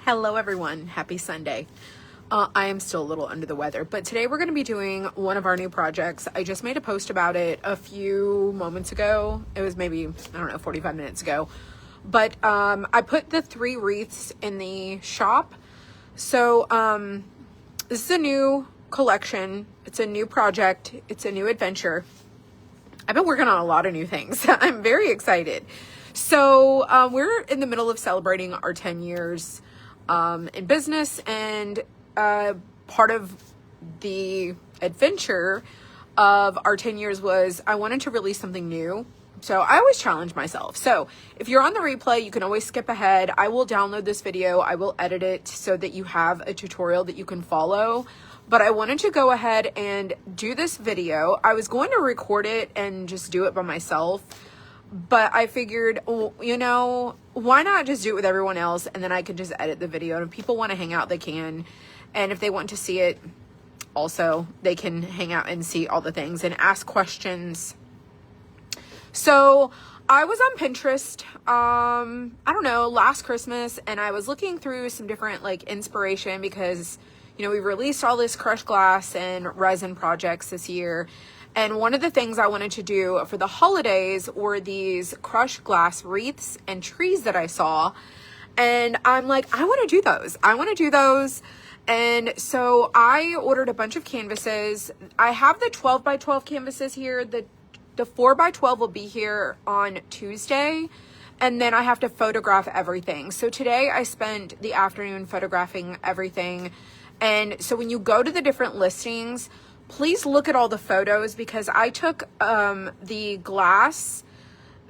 Hello everyone, happy Sunday. I am still a little under the weather, but today we're going to be doing one of our new projects. I just made a post about it a few moments ago. It was maybe, 45 minutes ago. But I put the 3 wreaths in the shop. So this is a new collection. It's a new project. It's a new adventure. I've been working on a lot of new things. I'm very excited. So we're in the middle of celebrating our 10 years in business, and part of the adventure of our 10 years was I wanted to release something new. So I always challenge myself. So if you're on the replay, you can always skip ahead. I will download this video. I will edit it so that you have a tutorial that you can follow. But I wanted to go ahead and do this video. I was going to record it and just do it by myself. But I figured, why not just do it with everyone else, and then I can just edit the video. And if people want to hang out, they can. And if they want to see it also, they can hang out and see all the things and ask questions. So I was on Pinterest, last Christmas, and I was looking through some different inspiration because, we released all this crushed glass and resin projects this year. And one of the things I wanted to do for the holidays were these crushed glass wreaths and trees that I saw. And I'm like, I want to do those. And so I ordered a bunch of canvases. I have the 12 by 12 canvases here. The 4 by 12 will be here on Tuesday. And then I have to photograph everything. So today I spent the afternoon photographing everything. And so when you go to the different listings, please look at all the photos, because I took the glass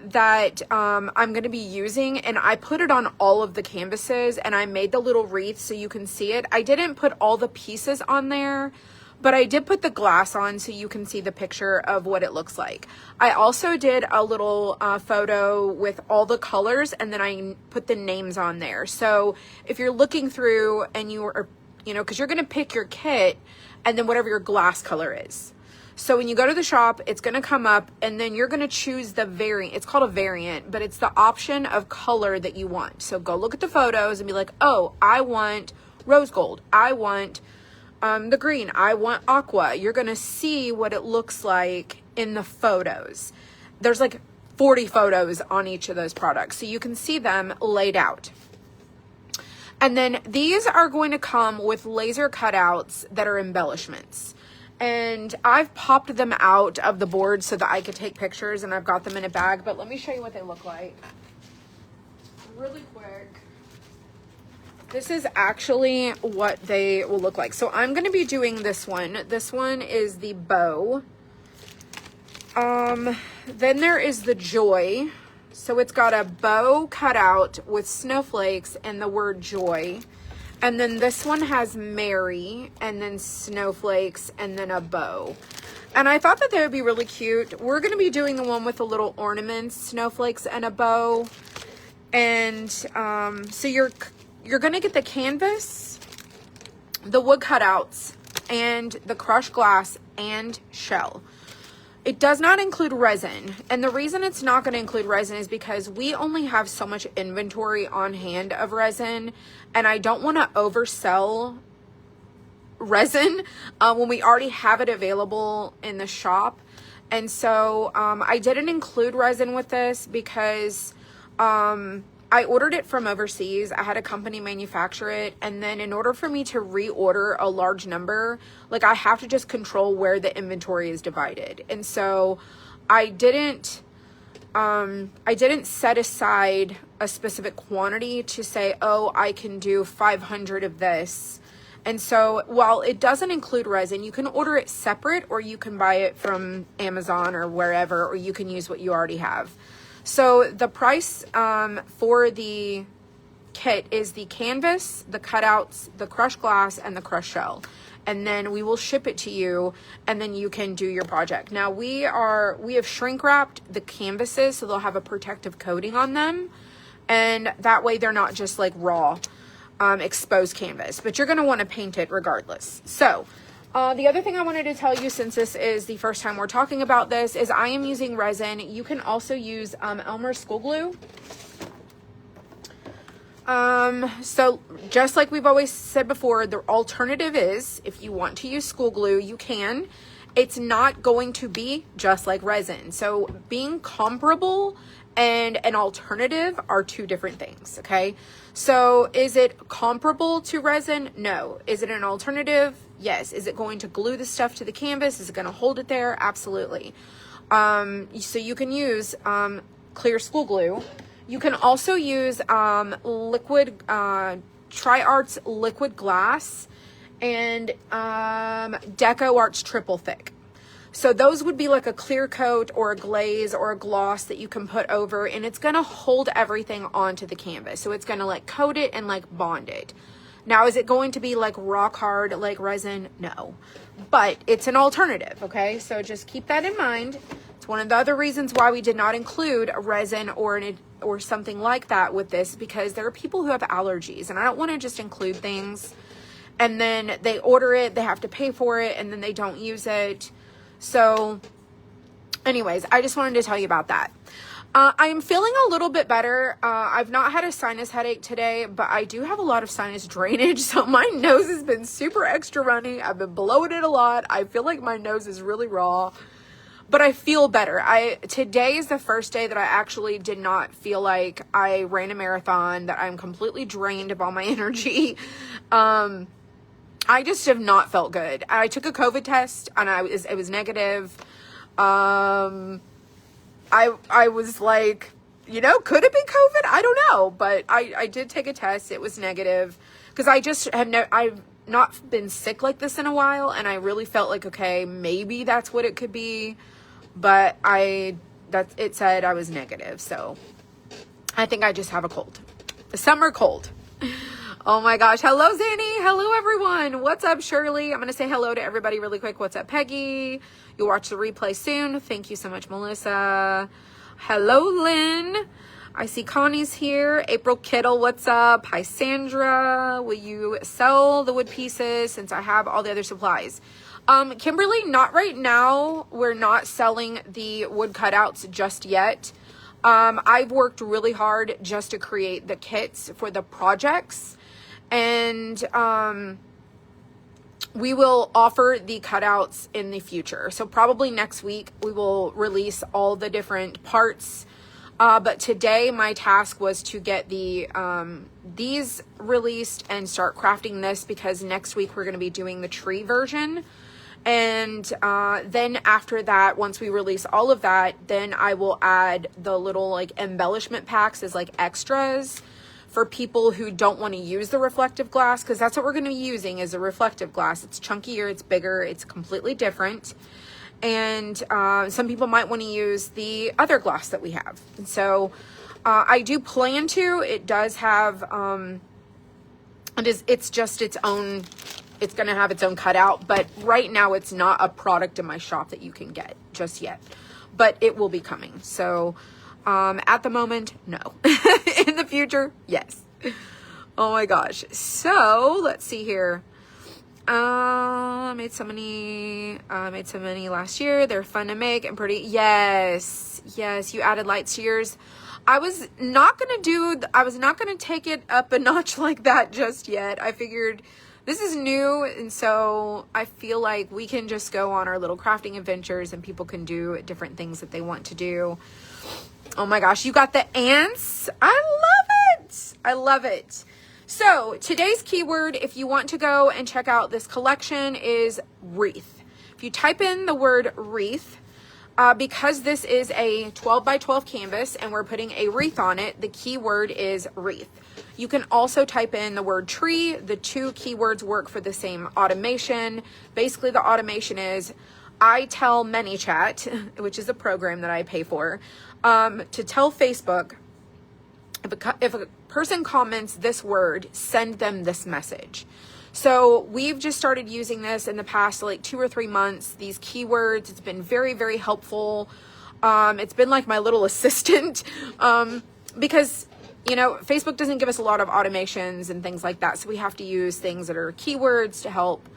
that I'm going to be using and I put it on all of the canvases, and I made the little wreath so you can see it. I didn't put all the pieces on there, but I did put the glass on so you can see the picture of what it looks like. I also did a little photo with all the colors, and then I put the names on there. So if you're looking through and you are, because you're going to pick your kit and then whatever your glass color is. So when you go to the shop, it's going to come up, and then you're going to choose the variant. It's called a variant, but it's the option of color that you want. So go look at the photos and be like, oh, I want rose gold. I want the green. I want aqua. You're going to see what it looks like in the photos. There's 40 photos on each of those products, so you can see them laid out. And then these are going to come with laser cutouts that are embellishments. And I've popped them out of the board so that I could take pictures, and I've got them in a bag. But let me show you what they look like really quick. This is actually what they will look like. So I'm going to be doing this one. This one is the bow. Then there is the joy. So it's got a bow cut out with snowflakes and the word joy. And then this one has Mary, and then snowflakes, and then a bow. And I thought that they would be really cute. We're going to be doing the one with the little ornaments, snowflakes, and a bow. And so you're going to get the canvas, the wood cutouts, and the crushed glass and shell. It does not include resin, and the reason it's not going to include resin is because we only have so much inventory on hand of resin, and I don't want to oversell resin when we already have it available in the shop. And so I didn't include resin with this because I ordered it from overseas. I had a company manufacture it, and then in order for me to reorder a large number, I have to just control where the inventory is divided. And so I didn't set aside a specific quantity to say, oh, I can do 500 of this. And so while it doesn't include resin, you can order it separate, or you can buy it from Amazon or wherever, or you can use what you already have. So the price for the kit is the canvas, the cutouts, the crushed glass, and the crushed shell. And then we will ship it to you, and then you can do your project. Now we have shrink wrapped the canvases, so they'll have a protective coating on them. And that way they're not just raw exposed canvas, but you're going to want to paint it regardless. So the other thing I wanted to tell you, since this is the first time we're talking about this, is I am using resin. You can also use Elmer's school glue. So just like we've always said before, the alternative is if you want to use school glue, you can. It's not going to be just like resin. So being comparable and an alternative are two different things, okay? So is it comparable to resin? No. Is it an alternative? Yes. Is it going to glue the stuff to the canvas? Is it going to hold it there? Absolutely. So you can use clear school glue. You can also use liquid Tri-Arts liquid glass and Deco Arts triple thick. So those would be like a clear coat or a glaze or a gloss that you can put over, and it's going to hold everything onto the canvas. So it's going to like coat it and like bond it. Now, is it going to be like rock hard like resin? No, but it's an alternative. Okay. So just keep that in mind. It's one of the other reasons why we did not include a resin or something like that with this, because there are people who have allergies, and I don't want to just include things and then they order it, they have to pay for it, and then they don't use it. So anyways, I just wanted to tell you about that. I am feeling a little bit better. I've not had a sinus headache today, but I do have a lot of sinus drainage. So my nose has been super extra runny. I've been blowing it a lot. I feel like my nose is really raw, but I feel better. Today is the first day that I actually did not feel like I ran a marathon, that I'm completely drained of all my energy. I just have not felt good. I took a COVID test and it was negative. I was like, could it be COVID? I don't know, but I did take a test. It was negative because I've not been sick like this in a while, and I really felt like, okay, maybe that's what it could be, but it said I was negative. So I think I just have a cold, the summer cold. Oh my gosh. Hello, Zanny. Hello, everyone. What's up, Shirley? I'm going to say hello to everybody really quick. What's up, Peggy? You'll watch the replay soon. Thank you so much, Melissa. Hello, Lynn. I see Connie's here. April Kittle, what's up? Hi, Sandra. Will you sell the wood pieces since I have all the other supplies? Kimberly, not right now. We're not selling the wood cutouts just yet. I've worked really hard just to create the kits for the projects. And we will offer the cutouts in the future. So probably next week we will release all the different parts. But today my task was to get these released and start crafting this, because next week we're going to be doing the tree version. And then after that, once we release all of that, then I will add the little like embellishment packs as like extras for people who don't want to use the reflective glass, because that's what we're going to be using, is a reflective glass. It's chunkier, it's bigger, it's completely different. And some people might want to use the other glass that we have. And so I do plan to. It does have, it's just its own, it's going to have its own cutout. But right now it's not a product in my shop that you can get just yet. But it will be coming. So at the moment, no. In the future, yes. Oh my gosh. So let's see here. Made so many last year. They're fun to make and pretty. Yes. You added lights to yours. I was not going to take it up a notch like that just yet. I figured this is new. And so I feel like we can just go on our little crafting adventures and people can do different things that they want to do. Oh my gosh, you got the ants. I love it. So today's keyword, if you want to go and check out this collection, is wreath. If you type in the word wreath, because this is a 12 by 12 canvas and we're putting a wreath on it, the keyword is wreath. You can also type in the word tree. The two keywords work for the same automation. Basically, the automation is I tell ManyChat, which is a program that I pay for, to tell Facebook, if a person comments this word, send them this message. So we've just started using this in the past like 2 or 3 months, these keywords. It's been very, very helpful. It's been like my little assistant, because, Facebook doesn't give us a lot of automations and things like that. So we have to use things that are keywords to help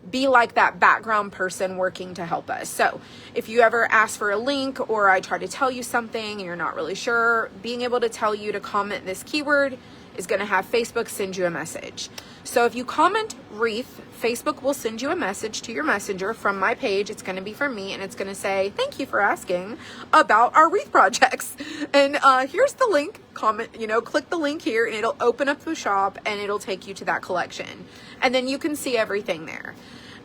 be like that background person working to help us. So if you ever ask for a link or I try to tell you something and you're not really sure, being able to tell you to comment this keyword is going to have Facebook send you a message. So if you comment wreath, Facebook will send you a message to your messenger from my page. It's going to be from me, and it's going to say, thank you for asking about our wreath projects. And here's the link. Comment, click the link here, and it'll open up the shop, and it'll take you to that collection. And then you can see everything there.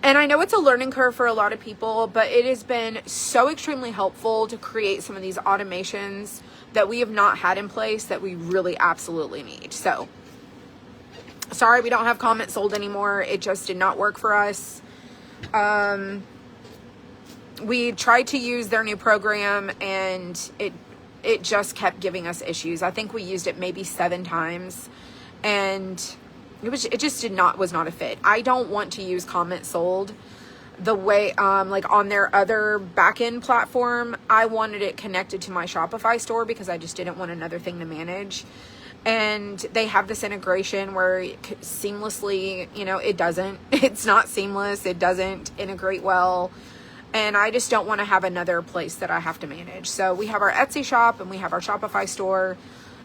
And I know it's a learning curve for a lot of people, but it has been so extremely helpful to create some of these automations that we have not had in place that we really absolutely need. So, sorry we don't have comment sold anymore. It just did not work for us. We tried to use their new program, and it just kept giving us issues. I think we used it maybe 7 times, and it just was not a fit. I don't want to use comment sold the way, like on their other back-end platform. I wanted it connected to my Shopify store because I just didn't want another thing to manage. And they have this integration where seamlessly, it's not seamless. It doesn't integrate well. And I just don't want to have another place that I have to manage. So we have our Etsy shop, and we have our Shopify store.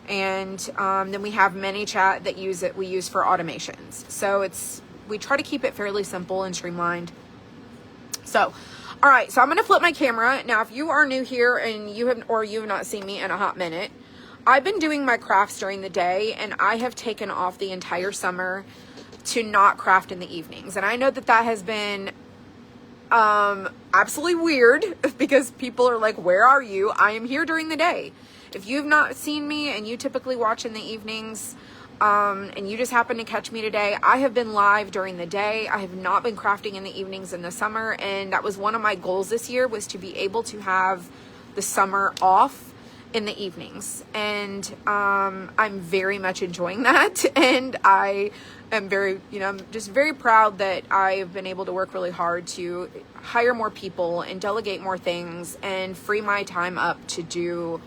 And then we have ManyChat that we use for automations. So we try to keep it fairly simple and streamlined. So, all right, so I'm going to flip my camera. Now, if you are new here and you have not seen me in a hot minute, I've been doing my crafts during the day, and I have taken off the entire summer to not craft in the evenings. And I know that has been absolutely weird because people are like, where are you? I am here during the day. If you've not seen me and you typically watch in the evenings, and you just happen to catch me today, I have been live during the day. I have not been crafting in the evenings in the summer, and that was one of my goals this year, was to be able to have the summer off in the evenings. And I'm very much enjoying that, and I am I'm just very proud that I've been able to work really hard to hire more people and delegate more things and free my time up to do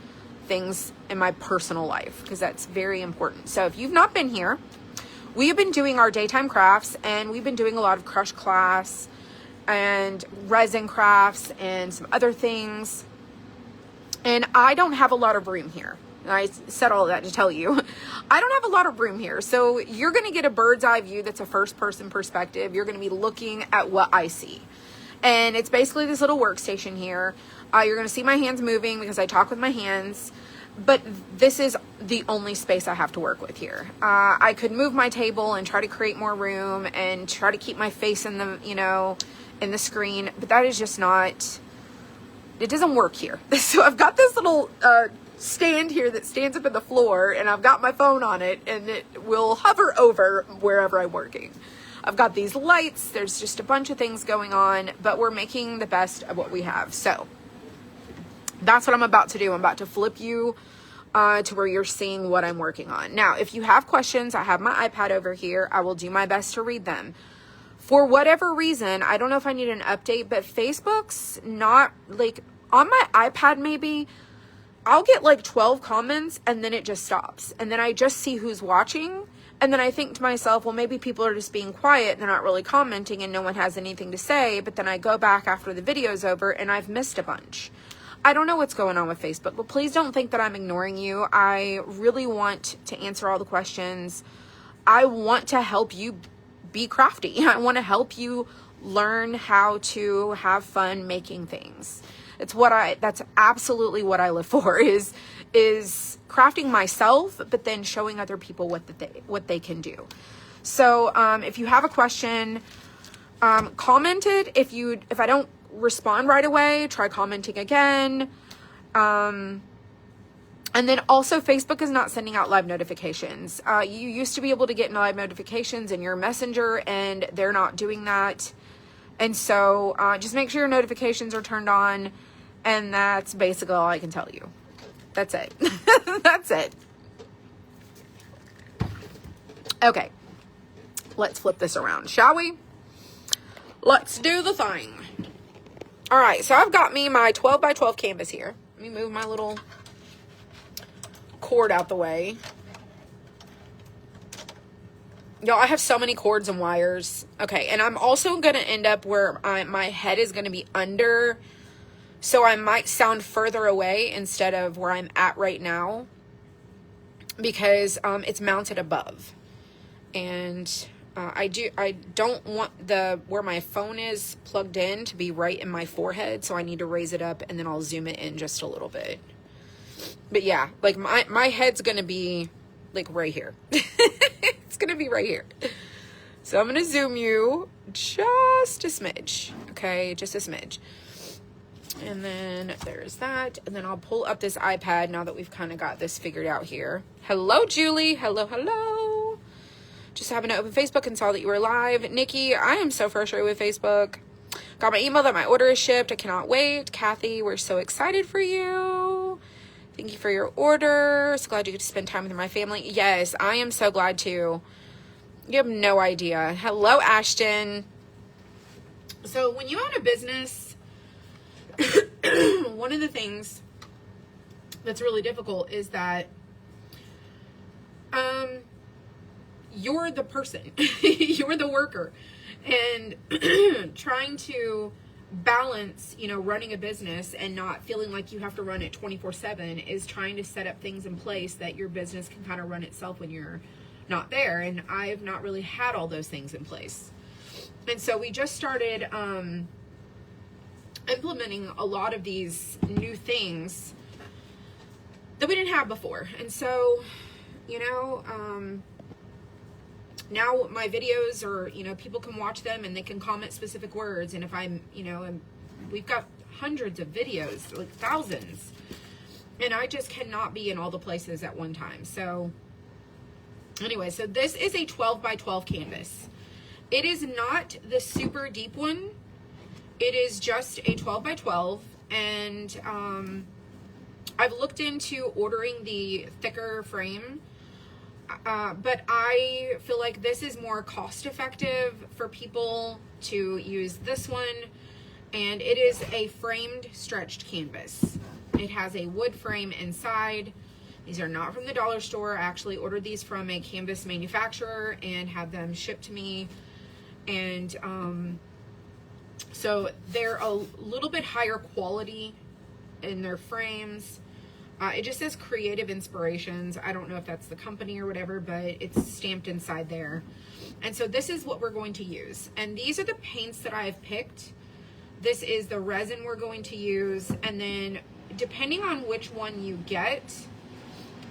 things in my personal life, because that's very important. So if you've not been here, we have been doing our daytime crafts, and we've been doing a lot of crush class and resin crafts and some other things. And I don't have a lot of room here. I said all of that to tell you, I don't have a lot of room here. So you're going to get a bird's eye view that's a first person perspective. You're going to be looking at what I see. And it's basically this little workstation here. You're going to see my hands moving because I talk with my hands, but this is the only space I have to work with here. I could move my table and try to create more room and try to keep my face in the, in the screen, but that is just not, it doesn't work here. So I've got this little stand here that stands up in the floor, and I've got my phone on it, and it will hover over wherever I'm working. I've got these lights. There's just a bunch of things going on, but we're making the best of what we have. So that's what I'm about to do. I'm about to flip you to where you're seeing what I'm working on. Now, if you have questions, I have my iPad over here. I will do my best to read them. For whatever reason, I don't know if I need an update, but Facebook's not, like, on my iPad maybe, I'll get like 12 comments and then it just stops. And then I just see who's watching. And then I think to myself, well, maybe people are just being quiet. They're not really commenting and no one has anything to say. But then I go back after the video's over and I've missed a bunch. I don't know what's going on with Facebook, but please don't think that I'm ignoring you. I really want to answer all the questions. I want to help you be crafty. I want to help you learn how to have fun making things. That's absolutely what I live for, is crafting myself, but then showing other people what they can do. So, if you have a question, comment it. If I don't respond right away, try commenting again. And then also, Facebook is not sending out live notifications. You used to be able to get live notifications in your messenger, and they're not doing that. And so just make sure your notifications are turned on. And that's basically all I can tell you. That's it. That's it. Okay. Let's flip this around, shall we? Let's do the thing. All right. So I've got me my 12 by 12 canvas here. Let me move my little cord out the way. Y'all, I have so many cords and wires. Okay. And I'm also going to end up where my head is going to be under, so I might sound further away instead of where I'm at right now. because it's mounted above, and I don't want where my phone is plugged in to be right in my forehead, so I need to raise it up, and then I'll zoom it in just a little bit. But yeah, like my head's gonna be like right here. It's gonna be right here. So I'm gonna zoom you just a smidge, okay, just a smidge. And then there's that. And then I'll pull up this iPad now that we've kind of got this figured out here. Hello, Julie. Hello, hello. Just happened to open Facebook and saw that you were live. Nikki, I am so frustrated with Facebook. Got my email that my order is shipped. I cannot wait. Kathy, we're so excited for you. Thank you for your order. So glad you get to spend time with my family. Yes, I am so glad too. You have no idea. Hello, Ashton. So when you own a business, one of the things that's really difficult is that you're the person, you're the worker, and trying to balance, you know, running a business and not feeling like you have to run it 24/7 is trying to set up things in place that your business can kind of run itself when you're not there. And I've not really had all those things in place. And so we just started implementing a lot of these new things that we didn't have before. And so, you know, now my videos are, you know, people can watch them and they can comment specific words. And if I'm, you know, and we've got hundreds of videos, like thousands, and I just cannot be in all the places at one time. So anyway, so this is a 12 by 12 canvas. It is not the super deep one. It is just a 12 by 12, and I've looked into ordering the thicker frame, but I feel like this is more cost effective for people to use this one, and it is a framed stretched canvas. It has a wood frame inside. These are not from the dollar store. I actually ordered these from a canvas manufacturer and had them shipped to me, and so they're a little bit higher quality in their frames. It just says Creative Inspirations. I don't know if that's the company or whatever, but it's stamped inside there. And so this is what we're going to use. And these are the paints that I have picked. This is the resin we're going to use. And then depending on which one you get,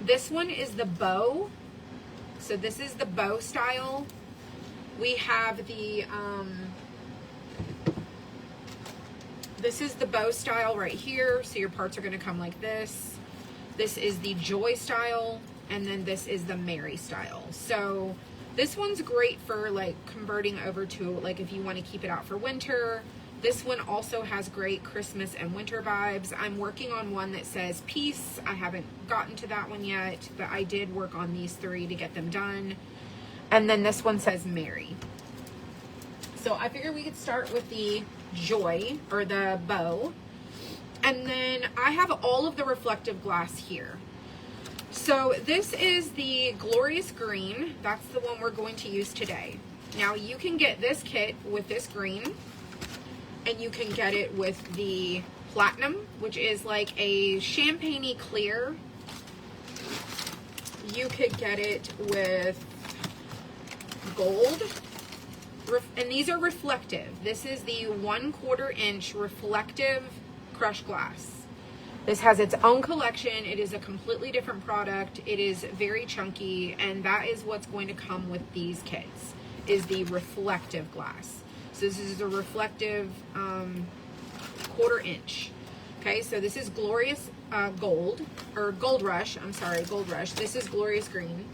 this one is the bow. So this is the bow style. We have the, this is the bow style right here. So your parts are going to come like this. This is the Joy style. And then this is the Mary style. So this one's great for like converting over to like if you want to keep it out for winter. This one also has great Christmas and winter vibes. I'm working on one that says peace. I haven't gotten to that one yet, but I did work on these three to get them done. And then this one says Mary. So I figured we could start with the Joy or the bow. And then I have all of the reflective glass here. So this is the Glorious Green. That's the one we're going to use today. Now you can get this kit with this green, and you can get it with the Platinum, which is like a champagne-y clear. You could get it with gold. And these are reflective. This is the 1/4 inch reflective crushed glass. This has its own collection. It is a completely different product. It is very chunky, and that is what's going to come with these kits, is the reflective glass. So this is a reflective 1/4 inch. Okay, so this is Glorious Gold, or Gold Rush. I'm sorry, Gold Rush. This is Glorious Green.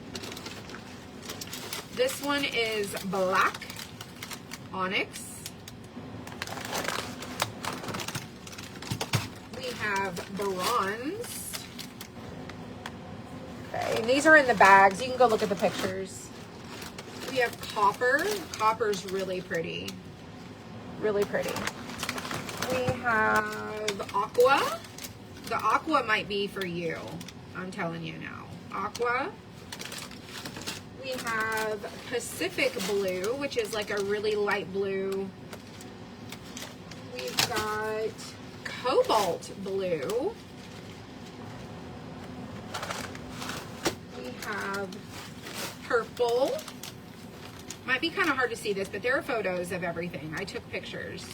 This one is Black Onyx. We have Bronze. Okay, and these are in the bags. You can go look at the pictures. We have Copper. Copper's really pretty. Really pretty. We have Aqua. The Aqua might be for you. I'm telling you now. Aqua. We have Pacific Blue, which is like a really light blue. We've got Cobalt Blue. We have purple. Might be kind of hard to see this, but there are photos of everything. I took pictures.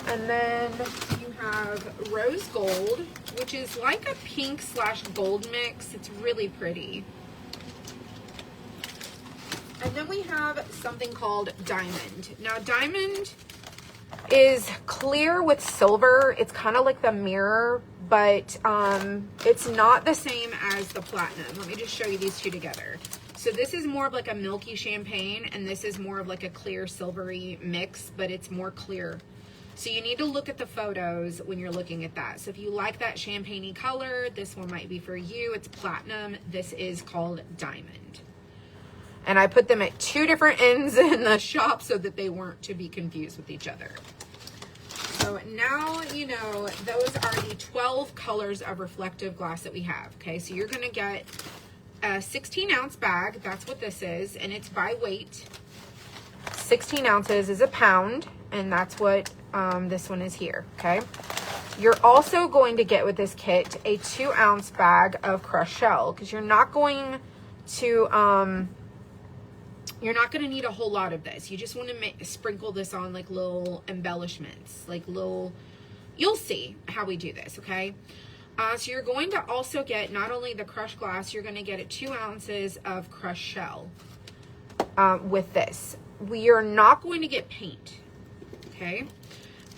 And then you have rose gold, which is like a pink / gold mix. It's really pretty. And then we have something called diamond. Now diamond is clear with silver. It's kind of like the mirror, but it's not the same as the platinum. Let me just show you these two together. So this is more of like a milky champagne, and this is more of like a clear silvery mix, but it's more clear. So you need to look at the photos when you're looking at that. So if you like that champagne-y color, this one might be for you. It's platinum. This is called diamond. And I put them at 2 different ends in the shop so that they weren't to be confused with each other. So now you know those are the 12 colors of reflective glass that we have. Okay, so you're going to get a 16-ounce bag. That's what this is, and it's by weight. 16 ounces is a pound, and that's what this one is here. Okay, you're also going to get with this kit a 2-ounce bag of crushed shell, because you're not going to need a whole lot of this. You just want to sprinkle this on like little embellishments, like little, you'll see how we do this, okay? So you're going to also get not only the crushed glass, you're going to get 2 ounces of crushed shell with this. We are not going to get paint, okay?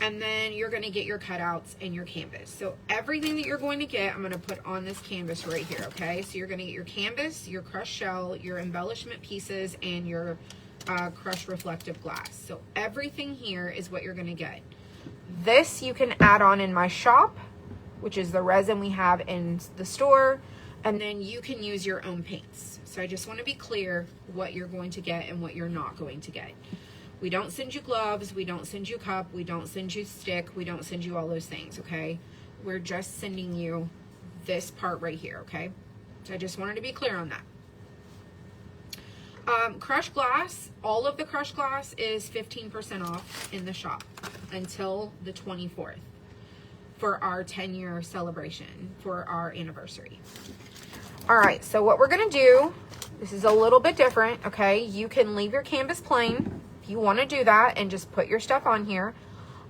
And then you're going to get your cutouts and your canvas. So everything that you're going to get, I'm going to put on this canvas right here, okay? So you're going to get your canvas, your crushed shell, your embellishment pieces, and your crushed reflective glass. So everything here is what you're going to get. This you can add on in my shop, which is the resin we have in the store, and then you can use your own paints. So I just want to be clear what you're going to get and what you're not going to get. We don't send you gloves, we don't send you cup, we don't send you stick, we don't send you all those things, okay? We're just sending you this part right here, okay? So I just wanted to be clear on that. Crushed glass, all of the crushed glass is 15% off in the shop until the 24th for our 10-year celebration for our anniversary. All right, so what we're gonna do, this is a little bit different, okay? You can leave your canvas plain if you wanna do that and just put your stuff on here.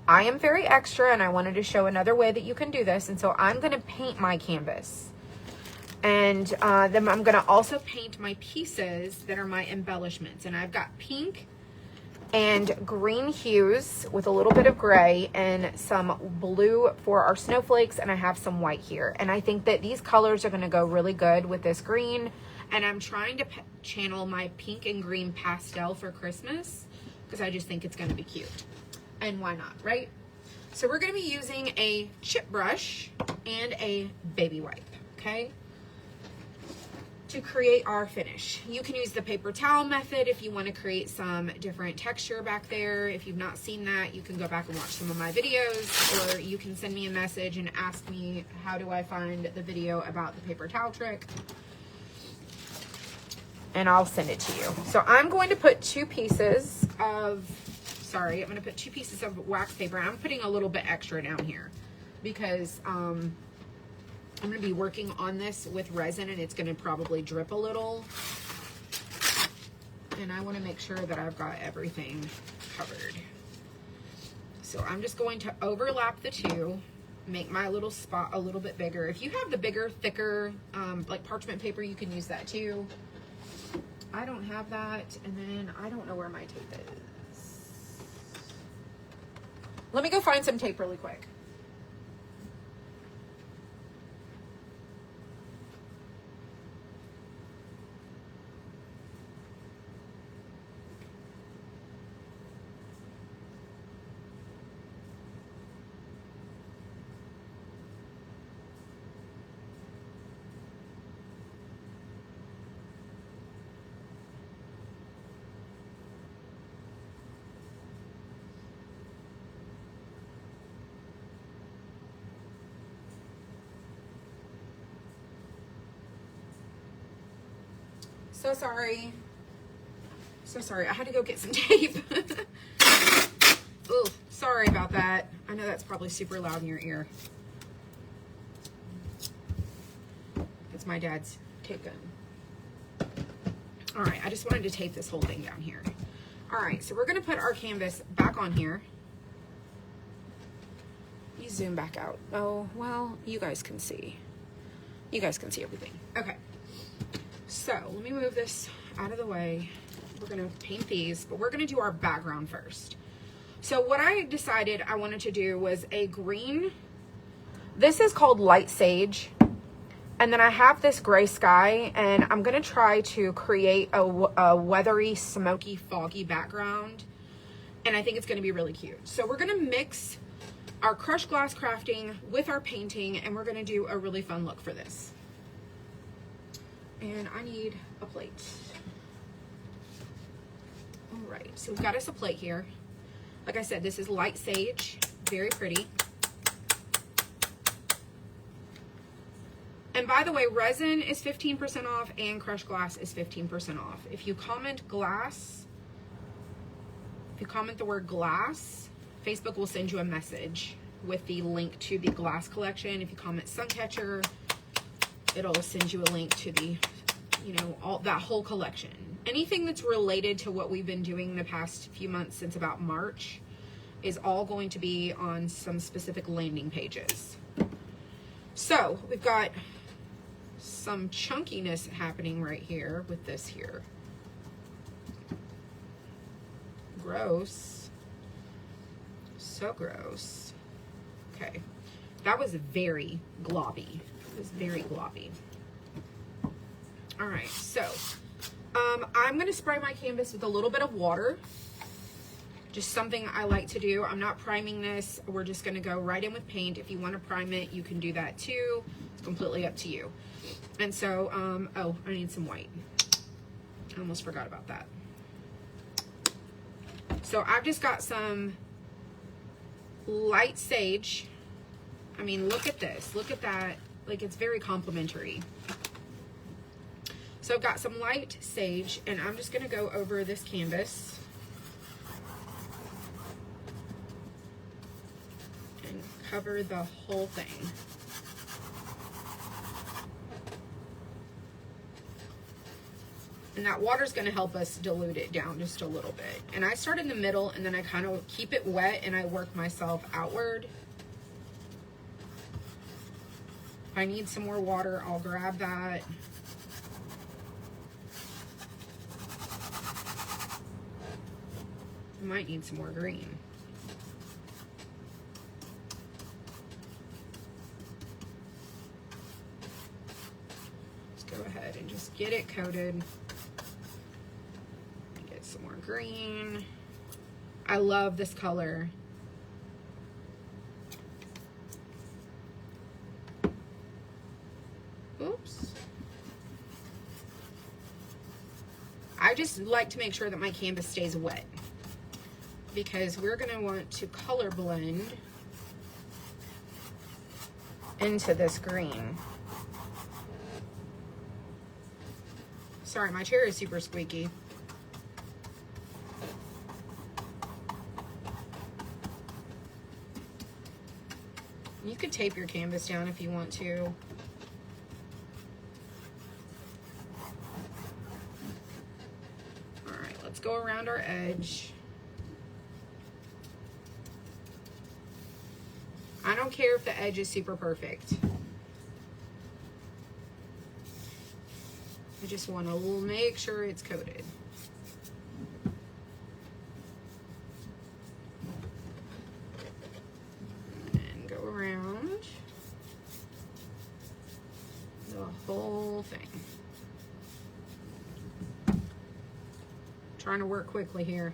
I am very extra and I wanted to show another way that you can do this, and so I'm gonna paint my canvas. And then I'm gonna also paint my pieces that are my embellishments. And I've got pink and green hues with a little bit of gray and some blue for our snowflakes, and I have some white here. And I think that these colors are gonna go really good with this green. And I'm trying to channel my pink and green pastel for Christmas because I just think it's gonna be cute. And why not, right? So we're gonna be using a chip brush and a baby wipe, okay? To create our finish. You can use the paper towel method if you want to create some different texture back there. If you've not seen that, you can go back and watch some of my videos, or you can send me a message and ask me how do I find the video about the paper towel trick, and I'll send it to you. So I'm going to put 2 pieces of, I'm going to put 2 pieces of wax paper. I'm putting a little bit extra down here because I'm going to be working on this with resin, and it's going to probably drip a little. And I want to make sure that I've got everything covered. So I'm just going to overlap the 2, make my little spot a little bit bigger. If you have the bigger, thicker, like parchment paper, you can use that too. I don't have that, and then I don't know where my tape is. Let me go find some tape really quick. So sorry. So sorry. I had to go get some tape. Oh, sorry about that. I know that's probably super loud in your ear. It's my dad's tape gun. All right, I just wanted to tape this whole thing down here. All right, so we're gonna put our canvas back on here. You zoom back out. Oh, well, you guys can see. You guys can see everything. Okay, so let me move this out of the way. We're gonna paint these, but we're gonna do our background first. So what I decided I wanted to do was a green. This is called Light Sage. And then I have this gray sky, and I'm gonna try to create a weathery, smoky, foggy background. And I think it's gonna be really cute. So we're gonna mix our crushed glass crafting with our painting, and we're gonna do a really fun look for this. And I need a plate. All right, so we've got us a plate here. Like I said, this is Light Sage, very pretty. And by the way, resin is 15% off and crushed glass is 15% off. If you comment glass, if you comment the word glass, Facebook will send you a message with the link to the glass collection. If you comment Suncatcher, it'll send you a link to the, you know, all that whole collection. Anything that's related to what we've been doing the past few months since about March is all going to be on some specific landing pages. So we've got some chunkiness happening right here with this here. Gross. So gross. Okay. That was very globby. It was very globby. All right, so I'm going to spray my canvas with a little bit of water. Just something I like to do. I'm not priming this. We're just going to go right in with paint. If you want to prime it, you can do that too. It's completely up to you. And so, oh, I need some white. I almost forgot about that. So I've just got some Light Sage. I mean, look at this. Look at that. Like, it's very complimentary. So I've got some Light Sage, and I'm just going to go over this canvas and cover the whole thing. And that water's going to help us dilute it down just a little bit. And I start in the middle, and then I kind of keep it wet, and I work myself outward. If I need some more water, I'll grab that. I might need some more green. Let's go ahead and just get it coated. Get some more green. I love this color. Oops. I just like to make sure that my canvas stays wet, because we're going to want to color blend into this green. Sorry, my chair is super squeaky. You could tape your canvas down if you want to. All right, let's go around our edge. I don't care if the edge is super perfect. I just want to make sure it's coated. And go around the whole thing. Trying to work quickly here.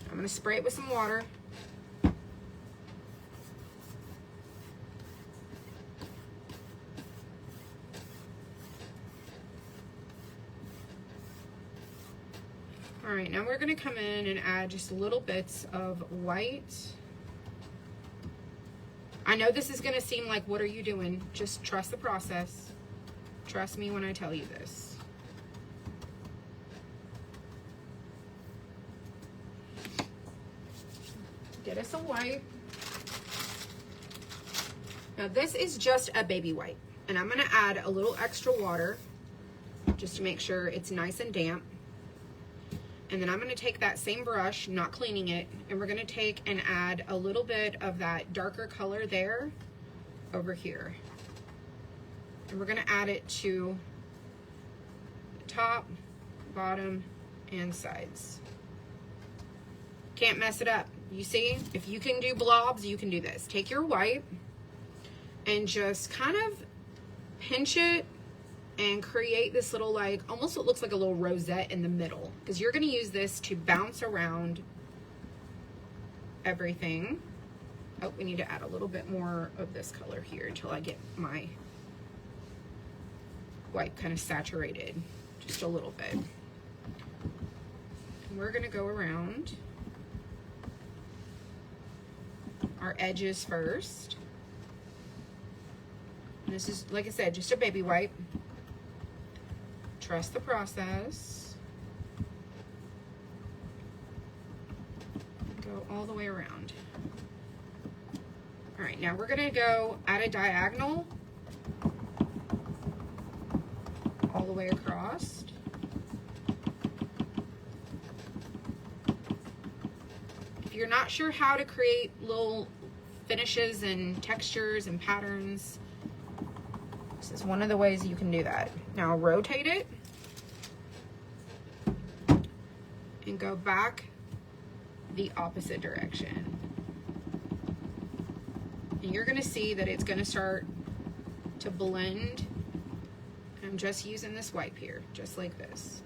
I'm going to spray it with some water. All right, now we're going to come in and add just little bits of white. I know this is going to seem like, what are you doing? Just trust the process. Trust me when I tell you this. Get us a wipe. Now this is just a baby wipe, and I'm gonna add a little extra water just to make sure it's nice and damp. And then I'm gonna take that same brush, not cleaning it, and we're gonna take and add a little bit of that darker color there over here. And we're gonna add it to the top, bottom, and sides. Can't mess it up. You see, if you can do blobs, you can do this. Take your wipe and just kind of pinch it and create this little, like, almost what looks like a little rosette in the middle, because you're going to use this to bounce around everything. Oh, we need to add a little bit more of this color here until I get my wipe kind of saturated just a little bit. And we're going to go around our edges first. And this is, like I said, just a baby wipe. Trust the process. Go all the way around. All right, now we're gonna go at a diagonal all the way across. If you're not sure how to create little finishes and textures and patterns, this is one of the ways you can do that. Now rotate it and go back the opposite direction. And you're gonna see that it's gonna start to blend. I'm just using this wipe here, just like this.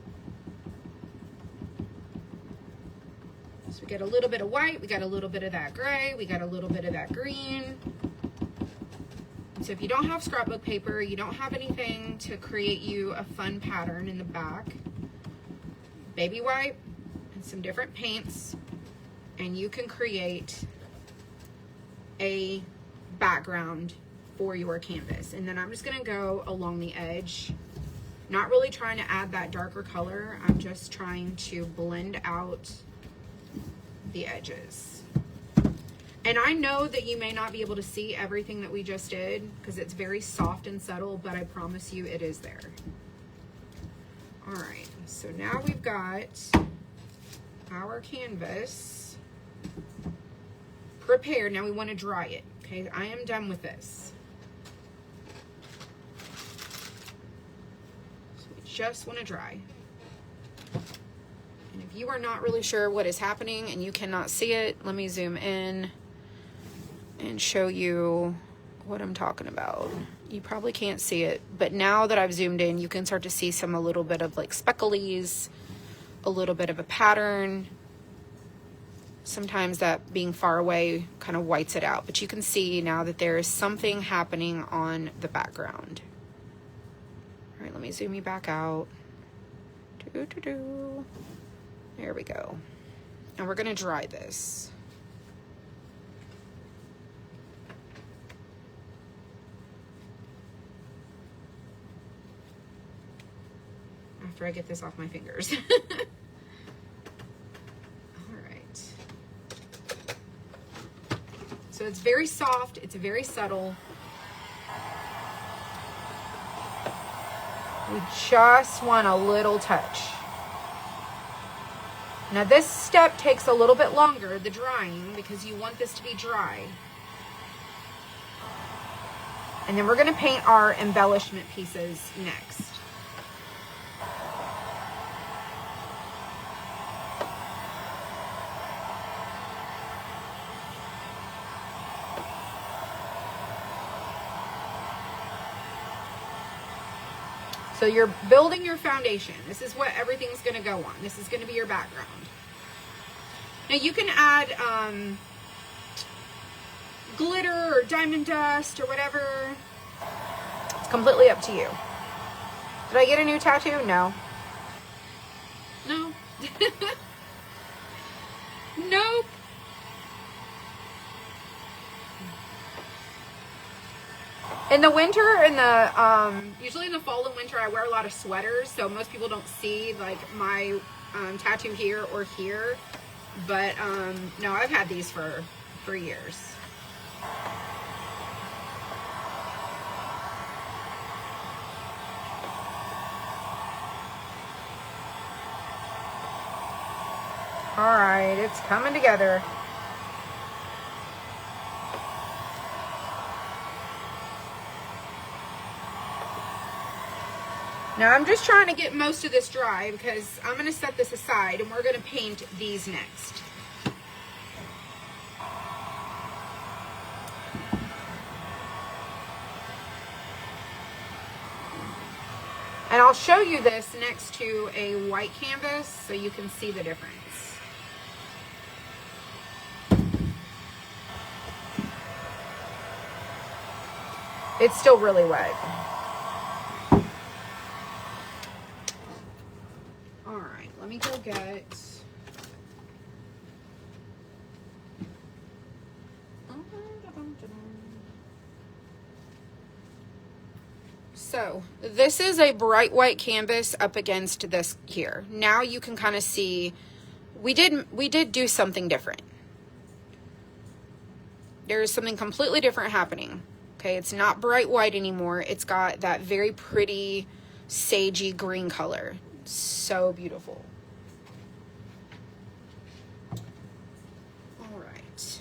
So we got a little bit of white, we got a little bit of that gray, we got a little bit of that green. So if you don't have scrapbook paper, you don't have anything to create you a fun pattern in the back, baby wipe and some different paints, and you can create a background for your canvas. And then I'm just gonna go along the edge, not really trying to add that darker color. I'm just trying to blend out the edges. And I know that you may not be able to see everything that we just did because it's very soft and subtle, but I promise you it is there. All right, so now we've got our canvas prepared. Now we want to dry it. Okay, I am done with this. So we just want to dry. And if you are not really sure what is happening and you cannot see it, let me zoom in and show you what I'm talking about. You probably can't see it, but now that I've zoomed in, you can start to see a little bit of like specklies, a little bit of a pattern. Sometimes that being far away kind of whites it out, but you can see now that there is something happening on the background. All right, let me zoom you back out. There we go. And we're gonna dry this. After I get this off my fingers. All right. So it's very soft, it's very subtle. We just want a little touch. Now this step takes a little bit longer, the drying, because you want this to be dry. And then we're gonna paint our embellishment pieces next. So you're building your foundation. This is what everything's gonna go on. This is gonna be your background. Now you can add glitter or diamond dust or whatever. It's completely up to you. Did I get a new tattoo? No. No. Nope. In the winter, usually in the fall and winter, I wear a lot of sweaters, so most people don't see like my tattoo here or here. But no, I've had these for for years. All right, it's coming together. Now I'm just trying to get most of this dry because I'm going to set this aside and we're going to paint these next. And I'll show you this next to a white canvas so you can see the difference. It's still really wet. All right, let me go get... So this is a bright white canvas up against this here. Now you can kind of see we did do something different. There is something completely different happening. Okay, it's not bright white anymore. It's got that very pretty sagey green color. So beautiful. All right.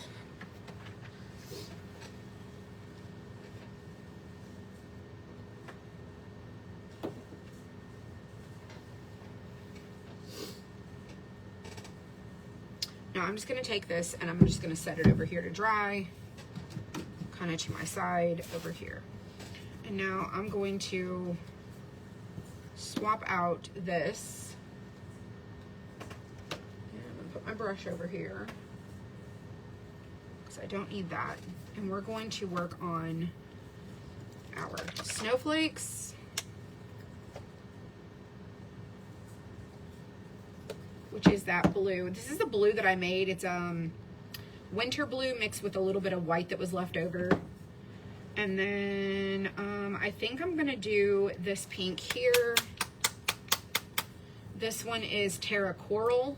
Now I'm just going to take this and I'm just going to set it over here to dry, kind of to my side over here. And now I'm going to swap out this. And I'm going to put my brush over here because I don't need that. And we're going to work on our snowflakes. Which is that blue. This is the blue that I made. It's winter blue mixed with a little bit of white that was left over. And then I think I'm gonna do this pink here. This one is Terra Coral.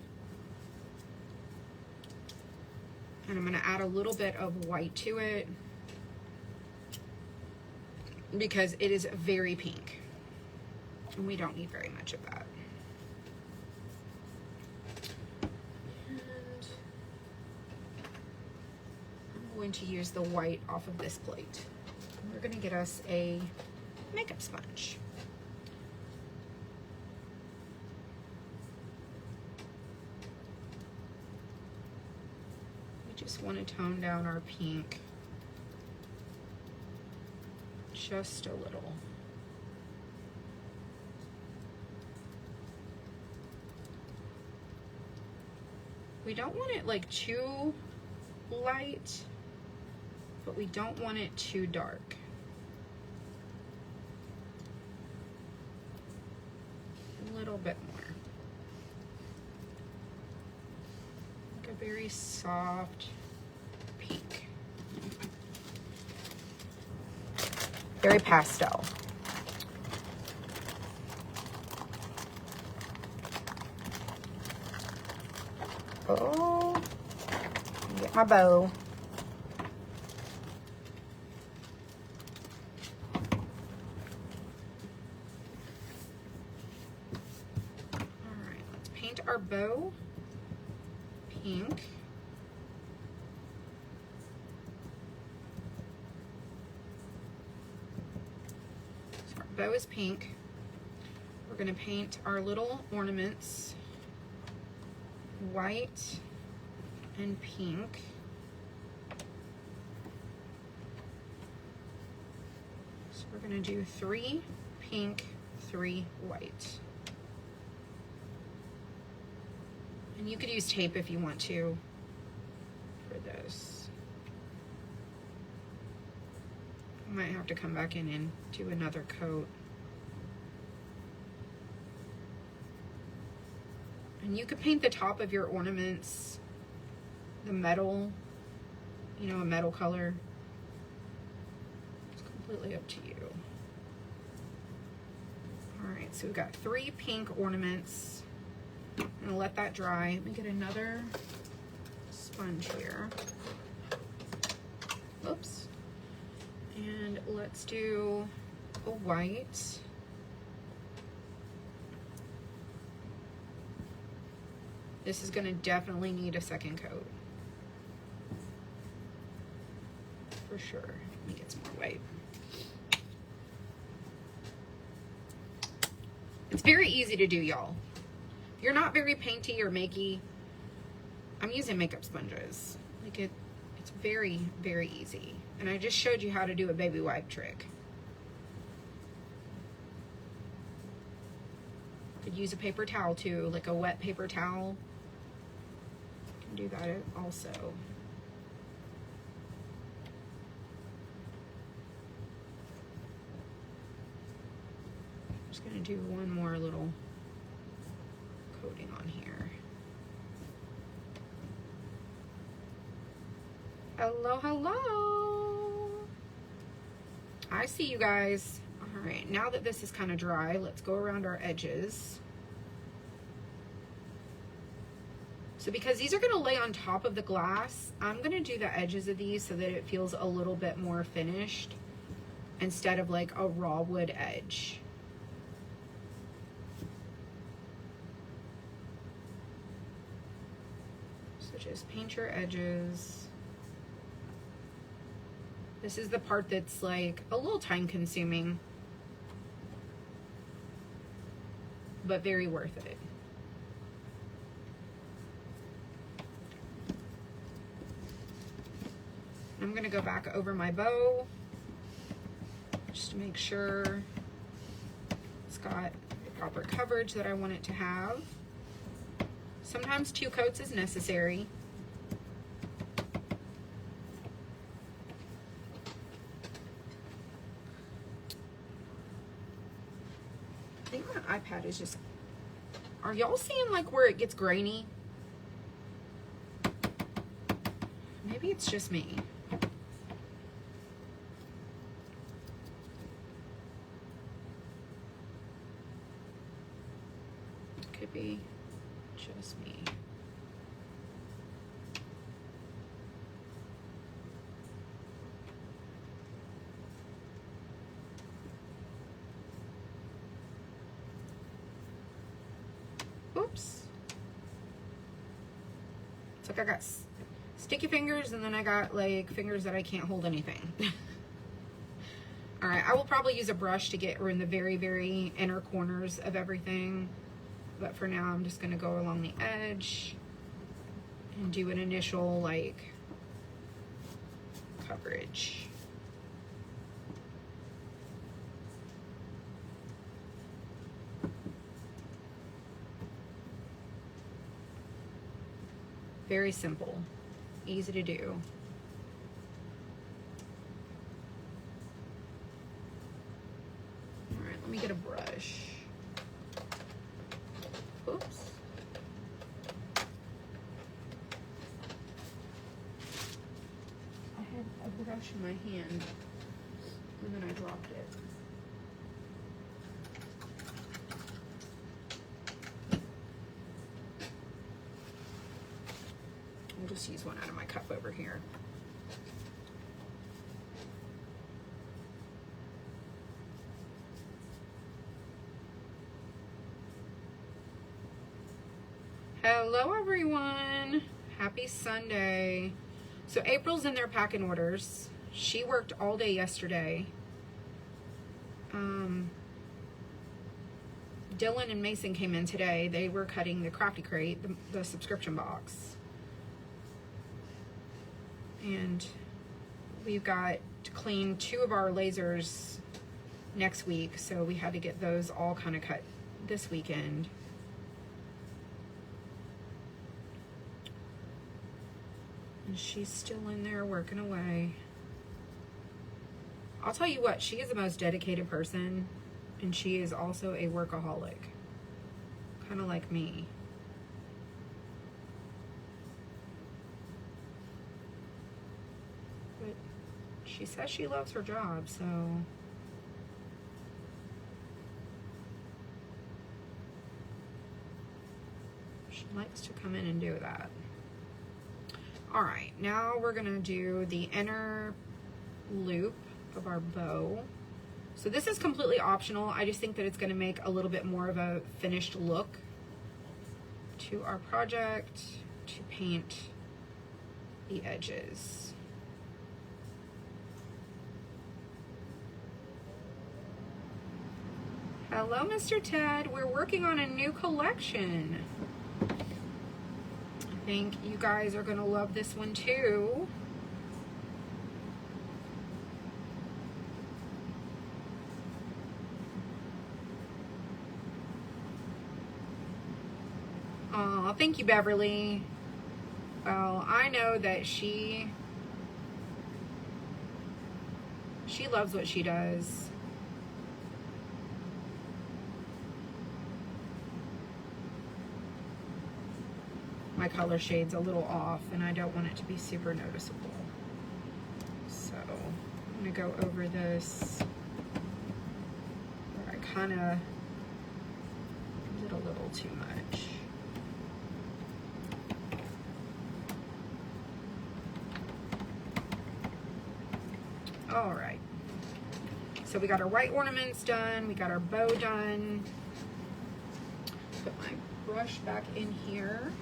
And I'm gonna add a little bit of white to it because it is very pink. And we don't need very much of that. Going to use the white off of this plate. We're going to get us a makeup sponge. We just want to tone down our pink just a little. We don't want it like too light, but we don't want it too dark. A little bit more. Like a very soft pink. Very pastel. Oh, get my bow. Our bow pink. So our bow is pink. We're going to paint our little ornaments white and pink. So we're going to do 3 pink, 3 white. And you could use tape if you want to for this. I might have to come back in and do another coat. And you could paint the top of your ornaments, the metal, you know, a metal color. It's completely up to you. All right, so we've got 3 pink ornaments. I'm gonna let that dry. Let me get another sponge here. Oops. And let's do a white. This is gonna definitely need a second coat. For sure. Let me get some more white. It's very easy to do, y'all. If you're not very painty or makey, I'm using makeup sponges. Like it's very, very easy. And I just showed you how to do a baby wipe trick. Could use a paper towel too, like a wet paper towel. Can do that also. Just gonna do one more little coating on here. Hello, hello. I see you guys. All right, now that this is kind of dry, let's go around our edges. So because these are gonna lay on top of the glass, I'm gonna do the edges of these so that it feels a little bit more finished instead of like a raw wood edge. So just paint your edges. This is the part that's like a little time consuming, but very worth it. I'm gonna go back over my bow just to make sure it's got the proper coverage that I want it to have. Sometimes 2 coats is necessary. I think my iPad is just, are y'all seeing like where it gets grainy? Maybe it's just me. Could be just me. Oops. It's like I got sticky fingers and then I got like fingers that I can't hold anything. All right, I will probably use a brush to get in the very, very inner corners of everything. But for now, I'm just gonna go along the edge and do an initial like coverage. Very simple, easy to do. All right, let me get a brush. Oops. I had a brush in my hand and then I dropped it. I'll just use one out of my cup over here. Hello everyone, happy Sunday. So April's in there packing orders. She worked all day yesterday. Dylan and Mason came in today. They were cutting the Crafty Crate, the subscription box. And we've got to clean 2 of our lasers next week, so we had to get those all kind of cut this weekend. And she's still in there working away. I'll tell you what, she is the most dedicated person, and she is also a workaholic. Kind of like me. But she says she loves her job, so she likes to come in and do that. All right, now we're gonna do the inner loop of our bow. So this is completely optional. I just think that it's going to make a little bit more of a finished look to our project to paint the edges. Hello, Mr. Ted. We're working on a new collection. I think you guys are going to love this one too. Oh, thank you, Beverly. Well, I know that she loves what she does. My color shade's a little off and I don't want it to be super noticeable. So I'm gonna go over this where I kind of did a little too much. All right, so we got our white ornaments done, we got our bow done. Put my brush back in here.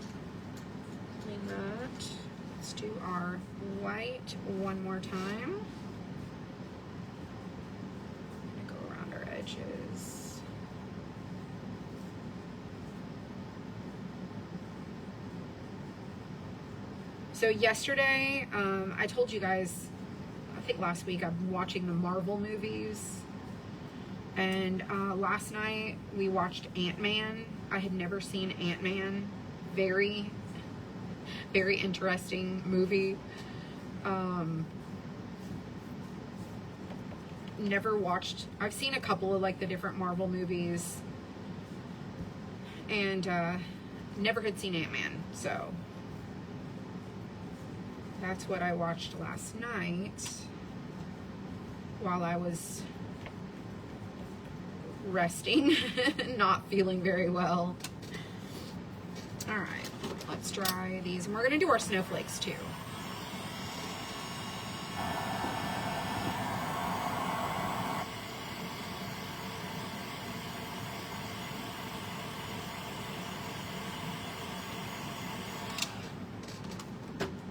Clean that. Let's do our white one more time. Go around our edges. So yesterday, I told you guys, I think last week, I'm watching the Marvel movies. And last night we watched Ant-Man. I had never seen Ant-Man. Very interesting movie. Never watched, I've seen a couple of like the different Marvel movies and never had seen Ant-Man, so that's what I watched last night while I was resting, not feeling very well. All right, let's dry these, and we're gonna do our snowflakes too.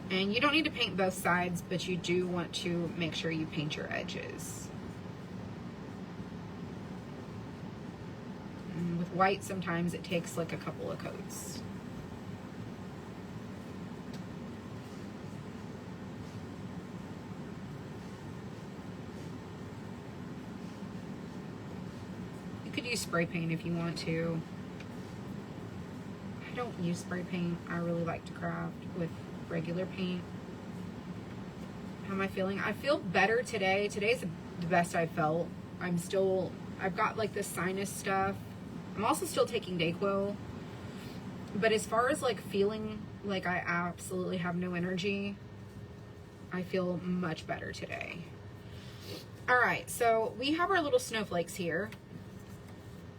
And you don't need to paint both sides, but you do want to make sure you paint your edges. And with white, sometimes it takes like a couple of coats. You could use spray paint if you want to. I don't use spray paint. I really like to craft with regular paint. How am I feeling? I feel better today. Today's the best I've felt. I've got like this sinus stuff. I'm also still taking Dayquil. But as far as like feeling like I absolutely have no energy, I feel much better today. All right, so we have our little snowflakes here.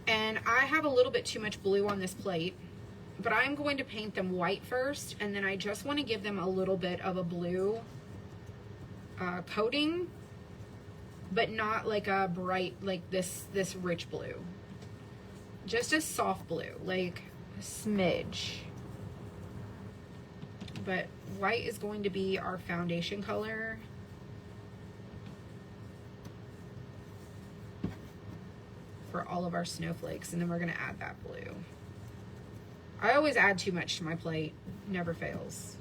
And I have a little bit too much blue on this plate. But I'm going to paint them white first, and then I just want to give them a little bit of a blue coating, but not like a bright, like this rich blue. Just a soft blue, like a smidge. But white is going to be our foundation color. For all of our snowflakes, and then we're going to add that blue. I always add too much to my plate, never fails.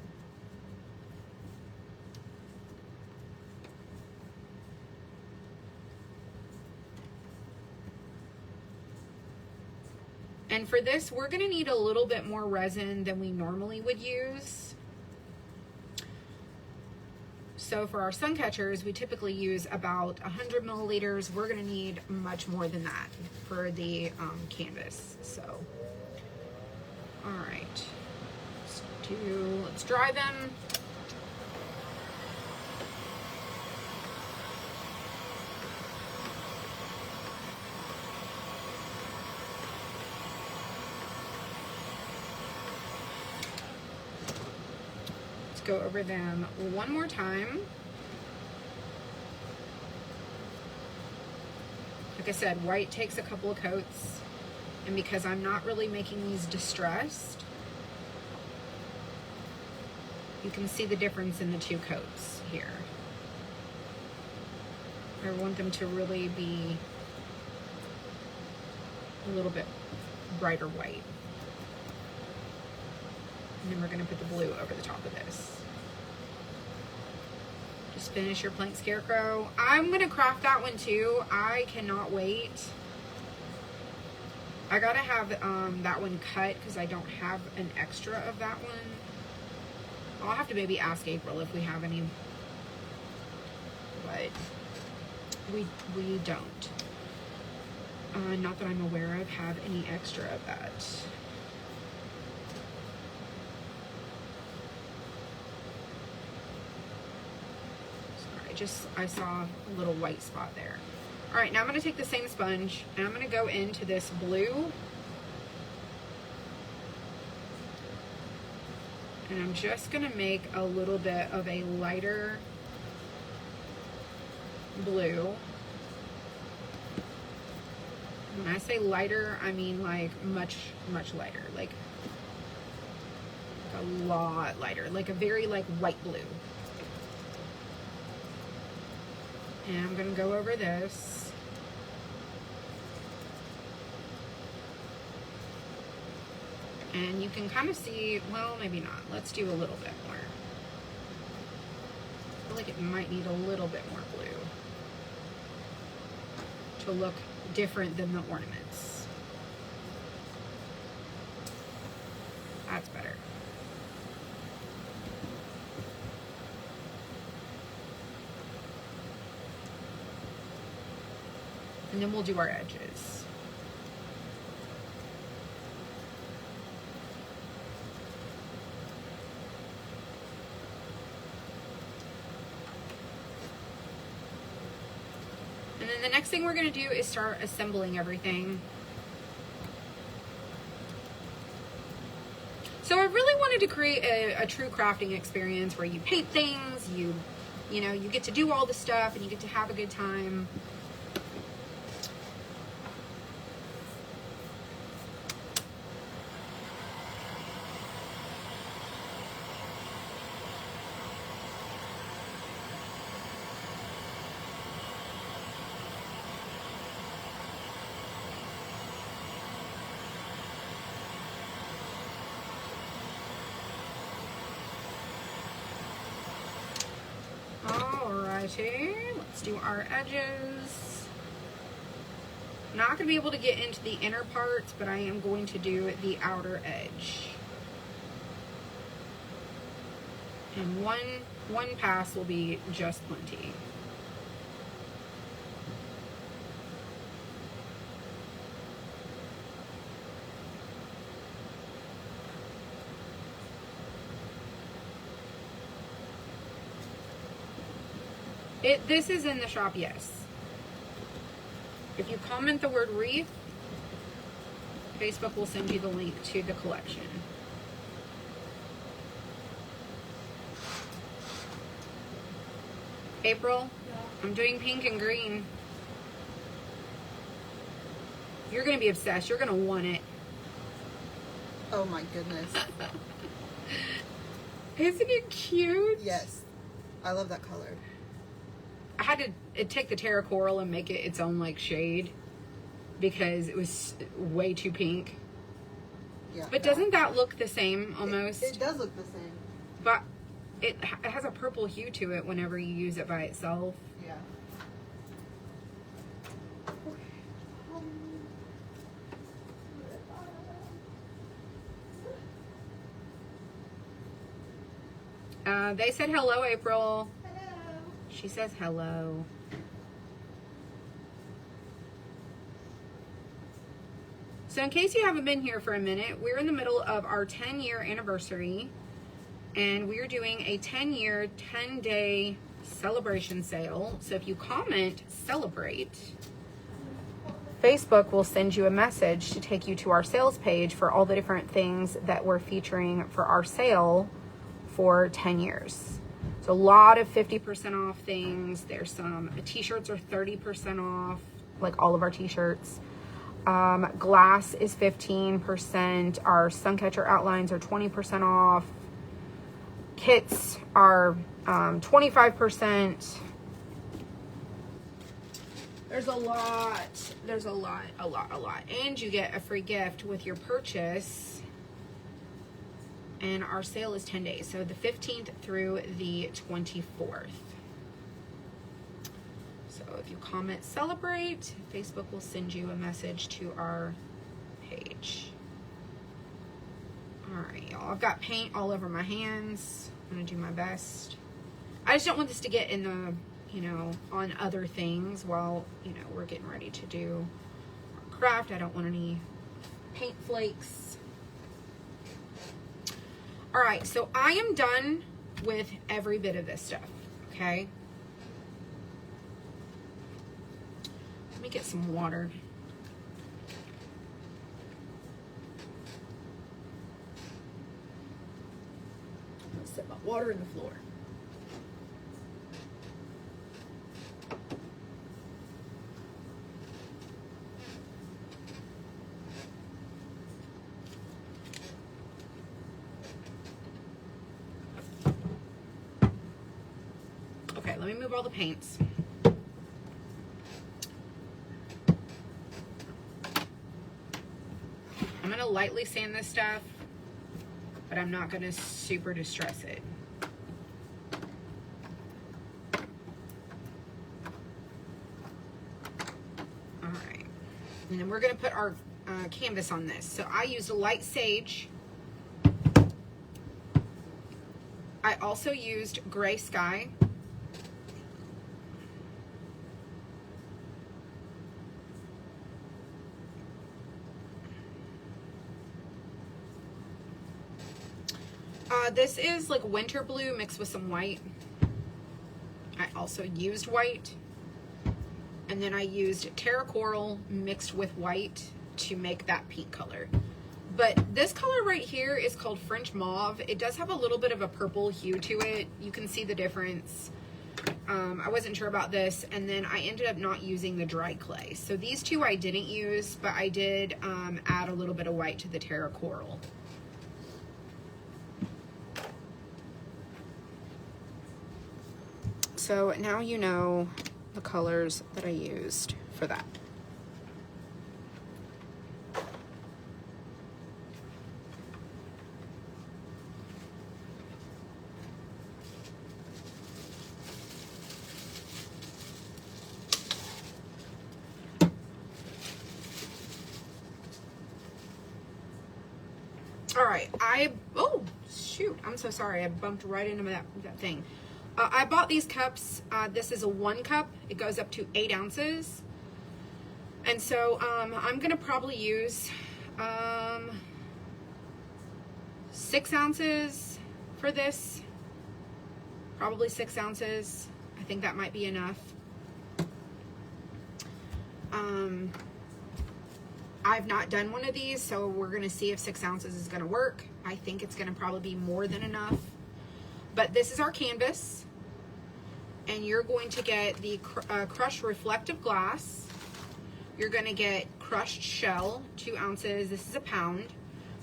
And for this, we're gonna need a little bit more resin than we normally would use. So for our sun catchers, we typically use about 100 milliliters. We're gonna need much more than that for the canvas, so. All right, let's dry them. Let's go over them one more time. Like I said, white takes a couple of coats, and because I'm not really making these distressed, you can see the difference in the two coats here. I want them to really be a little bit brighter white. And then we're going to put the blue over the top of this. Just finish your plank scarecrow. I'm going to craft that one too. I cannot wait. I got to have that one cut because I don't have an extra of that one. I'll have to maybe ask April if we have any, but we don't. Not that I'm aware of, have any extra of that. Sorry, I saw a little white spot there. All right, now I'm going to take the same sponge and I'm going to go into this blue. And I'm just going to make a little bit of a lighter blue. When I say lighter, I mean like much, much lighter. Like a lot lighter. Like a very like white blue. And I'm going to go over this. And you can kind of see, well, maybe not. Let's do a little bit more. I feel like it might need a little bit more blue to look different than the ornaments. That's better. And then we'll do our edges. And then the next thing we're going to do is start assembling everything. So I really wanted to create a true crafting experience where you paint things, you know, you get to do all the stuff and you get to have a good time. Let's do our edges. I'm not going to be able to get into the inner parts, but I am going to do the outer edge. And one pass will be just plenty. This is in the shop, yes. If you comment the word wreath, Facebook will send you the link to the collection. April, yeah. I'm doing pink and green. You're going to be obsessed. You're going to want it. Oh my goodness. Isn't it cute? Yes. I love that color. I had to take the terra coral and make it its own like shade because it was way too pink. Yeah. But doesn't that look the same almost? It does look the same. But it has a purple hue to it whenever you use it by itself. Yeah. They said hello, April. She says hello. So in case you haven't been here for a minute, we're in the middle of our 10-year anniversary, and we're doing a 10-year, 10-day celebration sale. So if you comment celebrate, Facebook will send you a message to take you to our sales page for all the different things that we're featuring for our sale for 10 years. So a lot of 50% off things. There's some t-shirts are 30% off. like all of our t-shirts. Glass is 15%. Our Suncatcher outlines are 20% off. Kits are 25%. There's a lot. And you get a free gift with your purchase. And our sale is 10 days. So the 15th through the 24th. So if you comment celebrate, Facebook will send you a message to our page. All right, y'all. I've got paint all over my hands. I'm gonna do my best. I just don't want this to get in the, you know, on other things while, you know, we're getting ready to do our craft. I don't want any paint flakes. All right, so I am done with every bit of this stuff, okay? Let me get some water. I'm gonna set my water in the floor. Okay, let me move all the paints. I'm gonna lightly sand this stuff, but I'm not gonna super distress it. All right, and then we're gonna put our canvas on this. So I used a light sage. I also used gray sky. This is like winter blue mixed with some white. I also used white. And then I used terra coral mixed with white to make that pink color. But this color right here is called French Mauve. It does have a little bit of a purple hue to it. You can see the difference. I wasn't sure about this, and then I ended up not using the dry clay. So these two I didn't use, but I did add a little bit of white to the terra coral. So now you know the colors that I used for that. All right, oh shoot, I'm so sorry. I bumped right into that thing. I bought these cups. This is a 1 cup. It goes up to 8 ounces. And so I'm gonna probably use 6 ounces for this. Probably 6 ounces. I think that might be enough. I've not done one of these, so we're gonna see if 6 ounces is gonna work. I think it's gonna probably be more than enough. But this is our canvas. And you're going to get the crushed reflective glass. You're gonna get crushed shell, 2 ounces. This is a pound.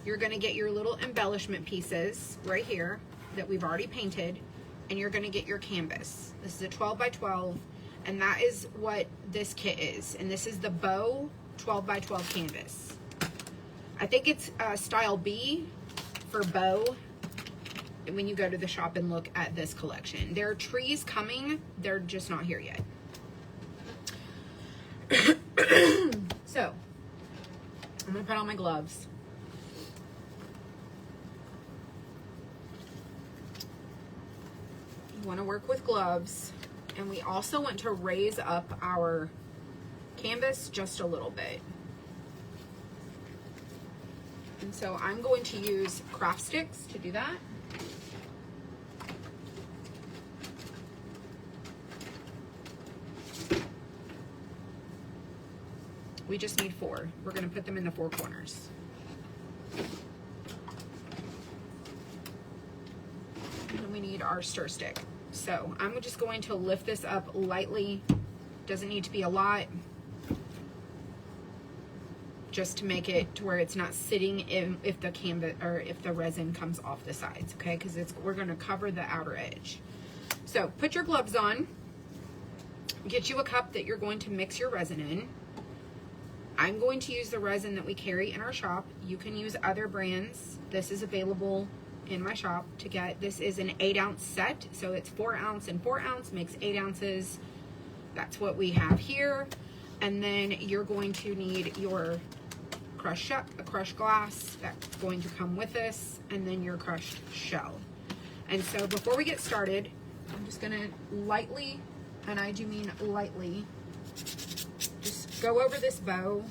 You're gonna get your little embellishment pieces right here that we've already painted. And you're gonna get your canvas. This is a 12 by 12. And that is what this kit is. And this is the bow 12 by 12 canvas. I think it's style B for bow when you go to the shop and look at this collection. There are trees coming, they're just not here yet. So, I'm gonna put on my gloves. You wanna work with gloves. And we also want to raise up our canvas just a little bit. And so I'm going to use craft sticks to do that. We just need 4. We're going to put them in the 4 corners. And then we need our stir stick. So I'm just going to lift this up lightly. Doesn't need to be a lot. just to make it to where it's not sitting in if the canvas or if the resin comes off the sides, okay? Because we're going to cover the outer edge. So put your gloves on. Get you a cup that you're going to mix your resin in. I'm going to use the resin that we carry in our shop. You can use other brands. This is available in my shop to get. This is an 8-ounce set, so it's 4 ounce and 4 ounce makes 8 ounces. That's what we have here. And then you're going to need your crushed glass that's going to come with this, and then your crushed shell. And so before we get started, I'm just gonna lightly, and I do mean lightly, just go over this bow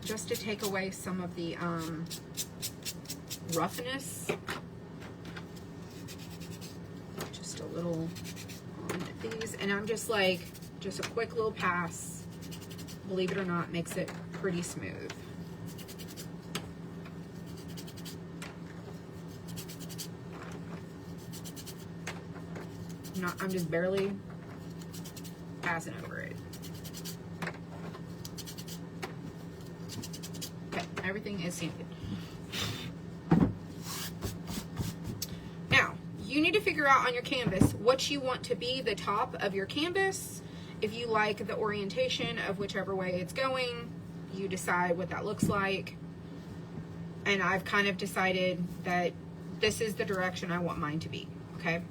just to take away some of the roughness. Just a little on these, and I'm just like, just a quick little pass, believe it or not, makes it pretty smooth. I'm just barely passing over it. Okay, everything is sanded. Now, you need to figure out on your canvas what you want to be the top of your canvas. If you like the orientation of whichever way it's going, you decide what that looks like. And I've kind of decided that this is the direction I want mine to be, okay?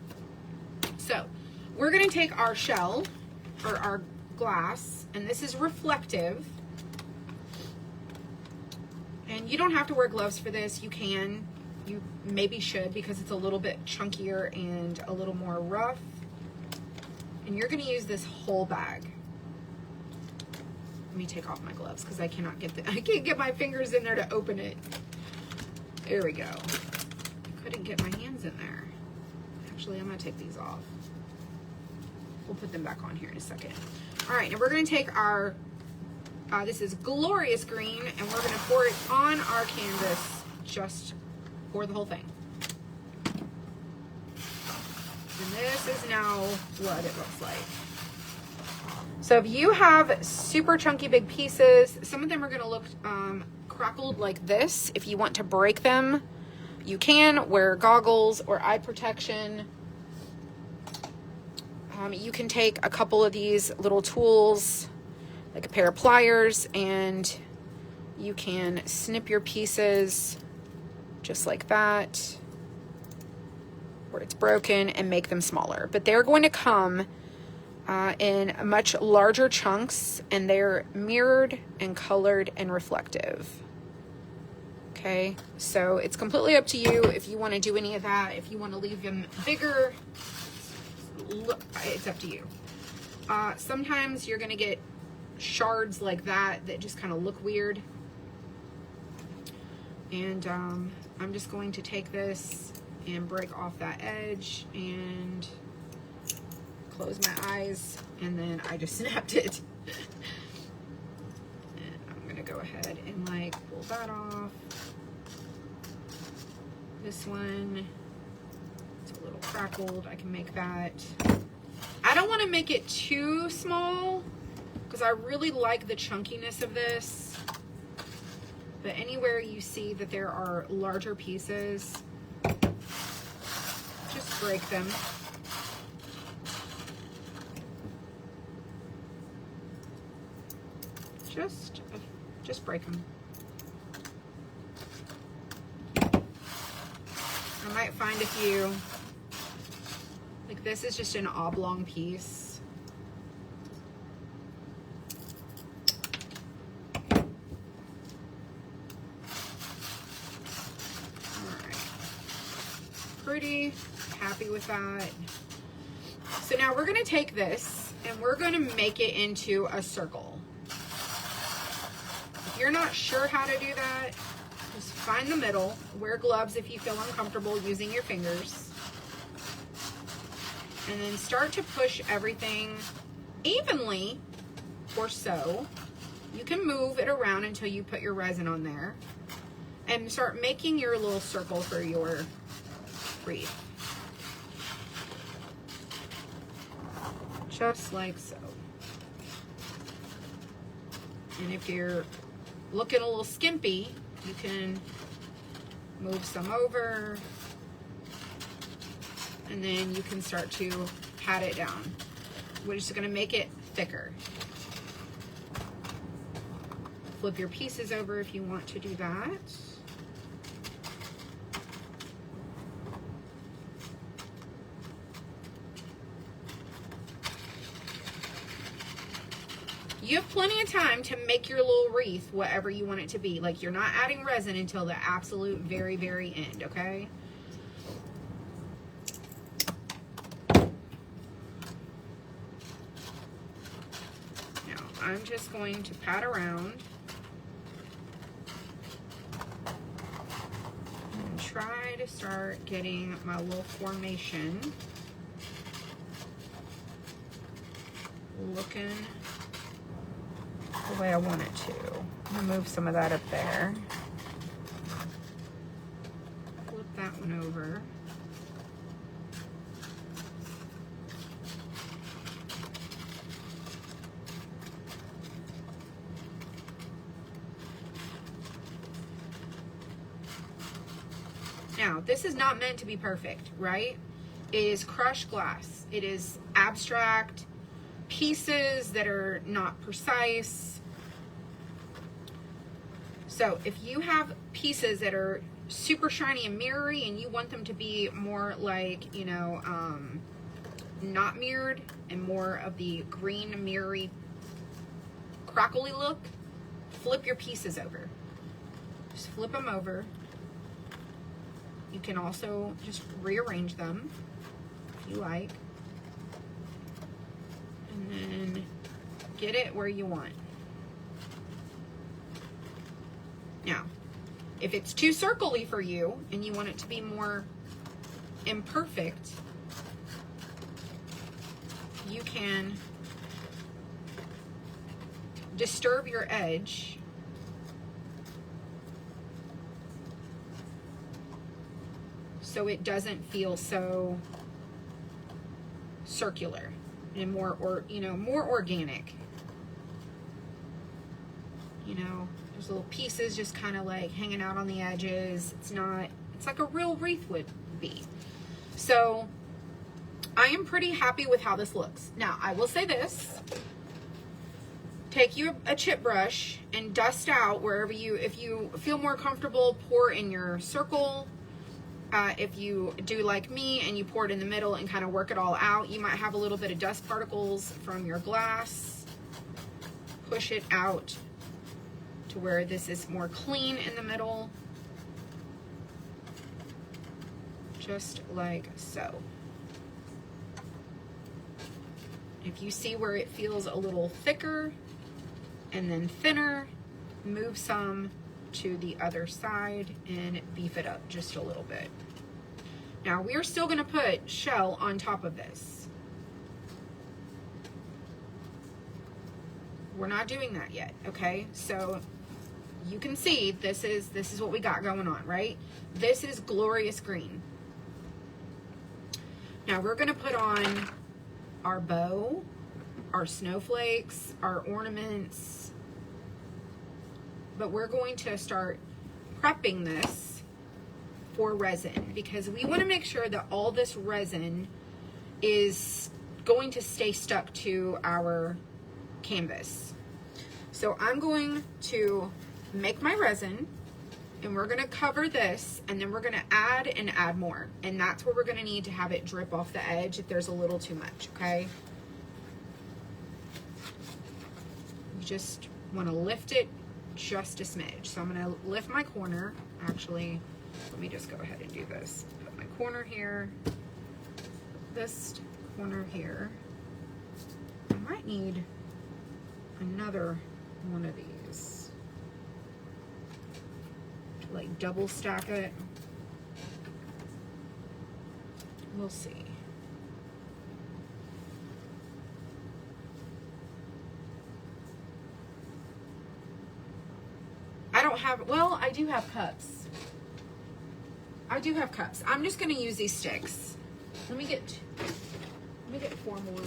So we're going to take our shell or our glass, and this is reflective. And you don't have to wear gloves for this. You can. You maybe should, because it's a little bit chunkier and a little more rough. And you're going to use this whole bag. Let me take off my gloves because I cannot get I can't get my fingers in there to open it. There we go. I couldn't get my hands in there. Actually, I'm going to take these off. We'll put them back on here in a second. All right, and we're going to take our, this is glorious green, and we're going to pour it on our canvas. Just pour the whole thing. And this is now what it looks like. So if you have super chunky big pieces, some of them are going to look crackled like this. If you want to break them, you can wear goggles or eye protection. You can take a couple of these little tools, like a pair of pliers, and you can snip your pieces just like that, where it's broken, and make them smaller. But they're going to come in much larger chunks, and they're mirrored and colored and reflective. Okay, so it's completely up to you if you want to do any of that. If you want to leave them bigger, it's up to you. Sometimes you're going to get shards like that just kind of look weird. And I'm just going to take this and break off that edge and close my eyes, and then I just snapped it. And I'm going to go ahead and like pull that off. This one, it's a little crackled. I can make that. I don't want to make it too small because I really like the chunkiness of this. But anywhere you see that there are larger pieces, just break them. Just break them. I might find a few. Like this is just an oblong piece. Alright. Pretty happy with that. So now we're going to take this and we're going to make it into a circle. If you're not sure how to do that, just find the middle. Wear gloves if you feel uncomfortable using your fingers. And then start to push everything evenly, or so. You can move it around until you put your resin on there. And start making your little circle for your wreath. Just like so. And if you're looking a little skimpy, you can move some over, and then you can start to pat it down. We're just gonna make it thicker. Flip your pieces over if you want to do that. You have plenty of time to make your little wreath whatever you want it to be. Like, you're not adding resin until the absolute very, very end, okay? Now, I'm just going to pat around and try to start getting my little formation looking the way I want it to. I'm gonna move some of that up there. Flip that one over. Now, this is not meant to be perfect, right? It is crushed glass. It is abstract pieces that are not precise. So if you have pieces that are super shiny and mirrory and you want them to be more like, you know, not mirrored and more of the green mirrory crackly look, flip your pieces over. Just flip them over. You can also just rearrange them if you like. And then get it where you want. Now, if it's too circly for you and you want it to be more imperfect, you can disturb your edge so it doesn't feel so circular and more, or you know, more organic. You know, there's little pieces just kind of like hanging out on the edges. It's not, it's like a real wreath would be. So I am pretty happy with how this looks. Now, I will say this. Take you a chip brush and dust out wherever you, if you feel more comfortable, pour in your circle. If you do like me and you pour it in the middle and kind of work it all out, you might have a little bit of dust particles from your glass. Push it out to where this is more clean in the middle. Just like so. If you see where it feels a little thicker and then thinner, move some to the other side and beef it up just a little bit. Now we are still going to put shell on top of this. We're not doing that yet, okay? So you can see this is what we got going on, right? This is glorious green. Now we're going to put on our bow, our snowflakes, our ornaments, but we're going to start prepping this for resin because we want to make sure that all this resin is going to stay stuck to our canvas. So I'm going to make my resin and we're going to cover this and then we're going to add and add more, and that's where we're going to need to have it drip off the edge if there's a little too much, okay? You just want to lift it just a smidge. So I'm going to lift my corner. Actually, let me just go ahead and do this. Put my corner here, this corner here. I might need another one of these to like double stack it. We'll see. I don't have, well, I do have cups. I do have cups. I'm just going to use these sticks. Let me get 4 more.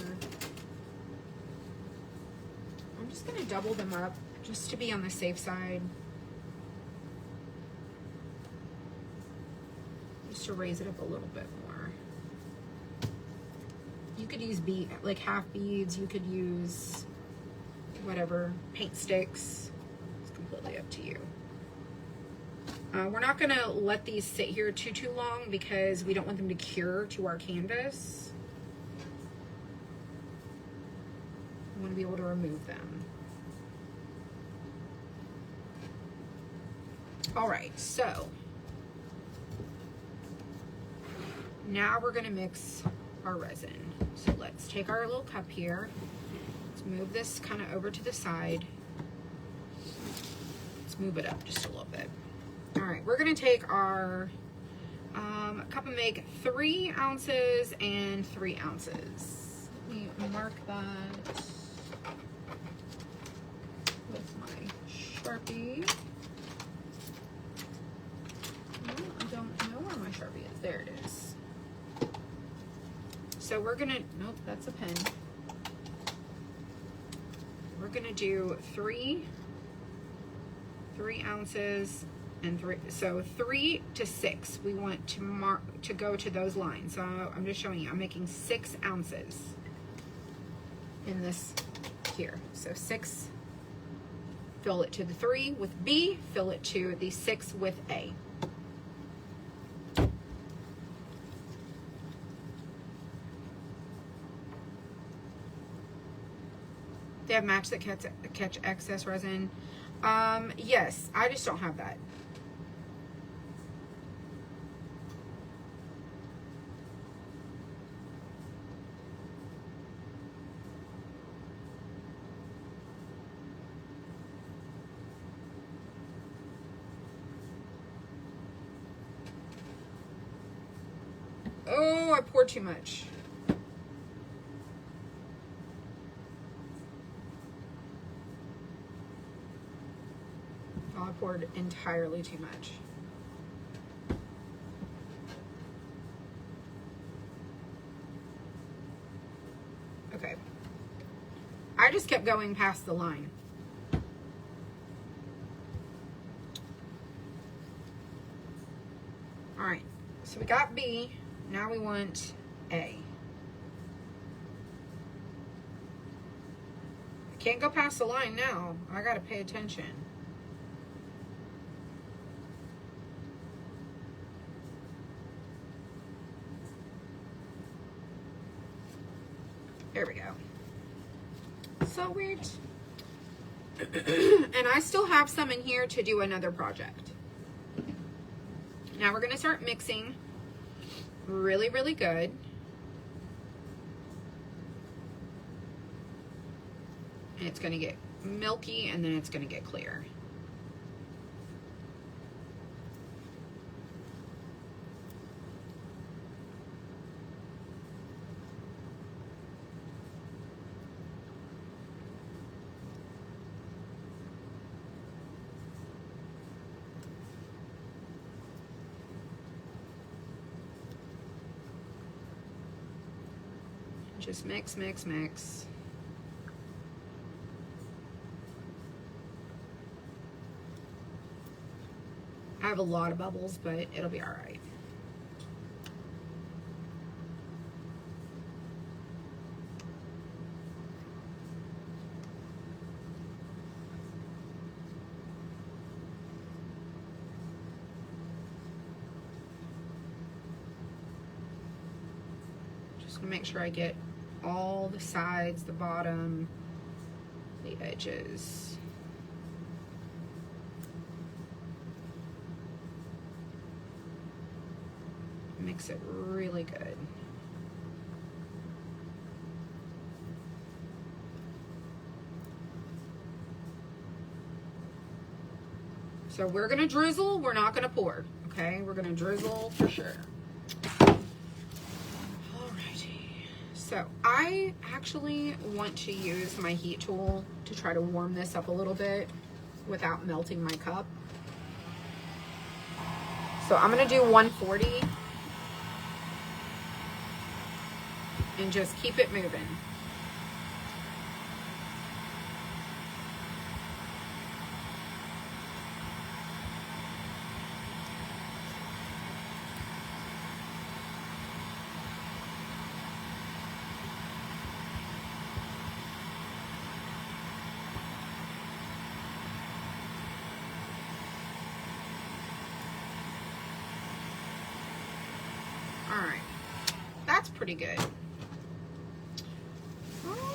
I'm just going to double them up just to be on the safe side. Just to raise it up a little bit more. You could use like half beads. You could use whatever, paint sticks. It's completely up to you. We're not going to let these sit here too long because we don't want them to cure to our canvas. We want to be able to remove them. All right, so now we're going to mix our resin. So let's take our little cup here. Let's move this kind of over to the side. Let's move it up just a little bit. All right, we're going to take our cup and make 3 ounces and 3 ounces. Let me mark that with my Sharpie. I don't know where my Sharpie is. There it is. So we're gonna, nope, that's a pen. We're gonna do 3 ounces and 3, so 3 to 6. We want to go to those lines. So I'm just showing you, I'm making 6 ounces in this here. So 6, fill it to the 3 with B, fill it to the 6 with A. They have mats that catch excess resin. Yes, I just don't have that. Oh, I poured too much. I poured entirely too much. Okay. I just kept going past the line. All right, so we got B, now we want A. I can't go past the line now. I gotta pay attention. There we go. So weird. And I still have some in here to do another project. Now we're going to start mixing really, really good. And it's going to get milky and then it's going to get clear. Just mix, mix, mix. I have a lot of bubbles, but it'll be all right. Just gonna make sure I get all the sides, the bottom, the edges. Mix it really good. So we're gonna drizzle, we're not gonna pour, okay? We're gonna drizzle for sure. So I actually want to use my heat tool to try to warm this up a little bit without melting my cup. So I'm going to do 140 and just keep it moving. pretty good.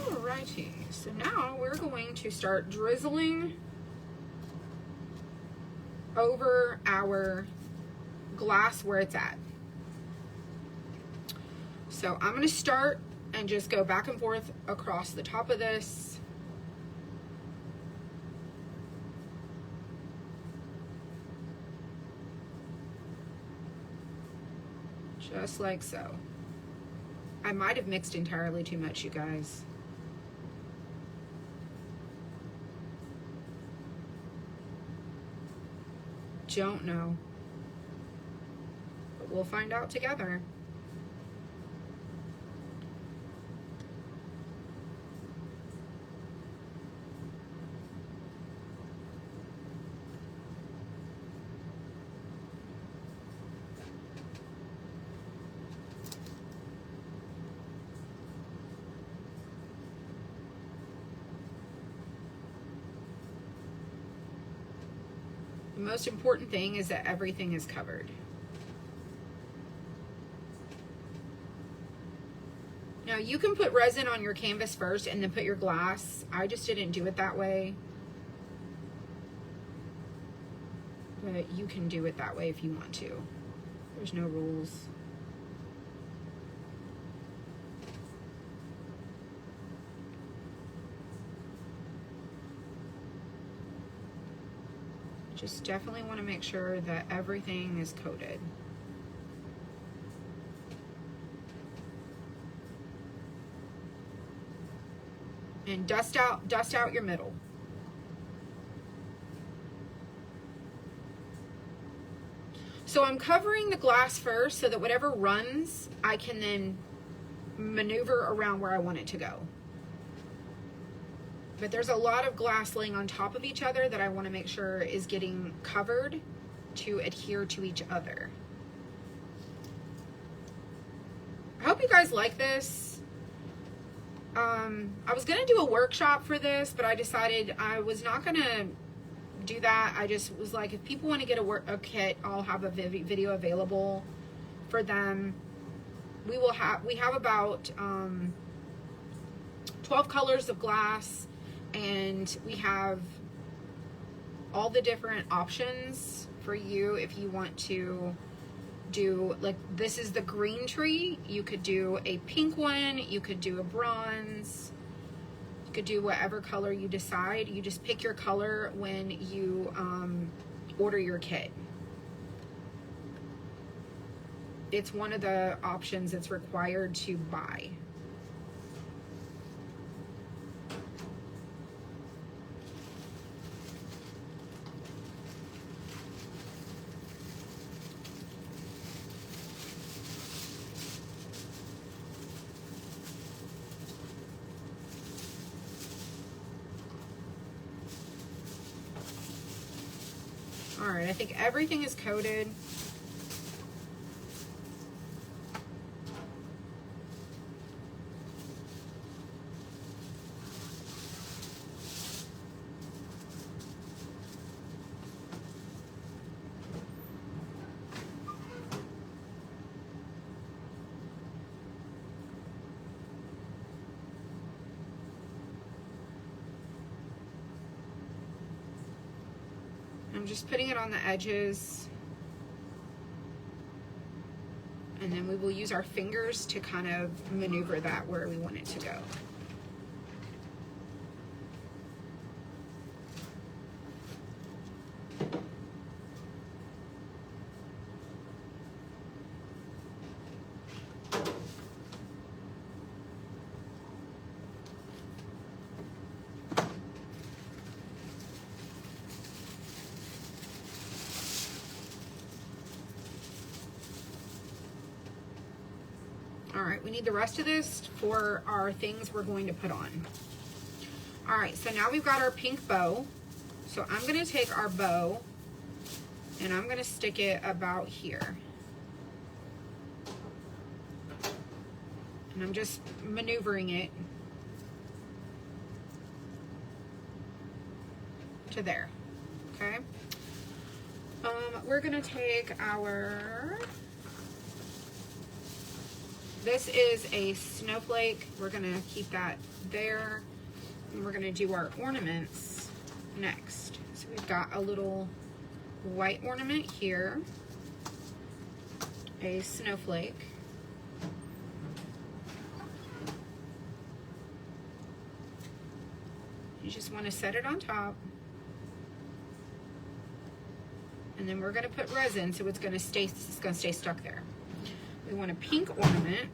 Alrighty, so now we're going to start drizzling over our glass where it's at. So I'm going to start and just go back and forth across the top of this. Just like so. I might have mixed entirely too much, you guys. Don't know. But we'll find out together. The most important thing is that everything is covered. Now you can put resin on your canvas first and then put your glass. I just didn't do it that way. But you can do it that way if you want to. There's no rules. Just definitely want to make sure that everything is coated. And dust out your middle. So I'm covering the glass first so that whatever runs, I can then maneuver around where I want it to go. But there's a lot of glass laying on top of each other that I want to make sure is getting covered to adhere to each other. I hope you guys like this. I was gonna do a workshop for this, but I decided I was not gonna do that. I just was like, if people want to get a kit, I'll have a video available for them. We have about 12 colors of glass, and we have all the different options for you if you want to do, like, this is the green tree. You could do a pink one, you could do a bronze, you could do whatever color you decide. You just pick your color when you order your kit. It's one of the options that's required to buy. All right, I think everything is coated. I'm just putting it on the edges, and then we will use our fingers to kind of maneuver that where we want it to go. All right, we need the rest of this for our things we're going to put on. All right, so now we've got our pink bow. So I'm gonna take our bow and I'm gonna stick it about here. And I'm just maneuvering it to there, okay? We're gonna take our this is a snowflake. We're gonna keep that there. And we're gonna do our ornaments next. So we've got a little white ornament here, a snowflake, you just want to set it on top, and then we're going to put resin so it's going to stay stuck there. We want a pink ornament.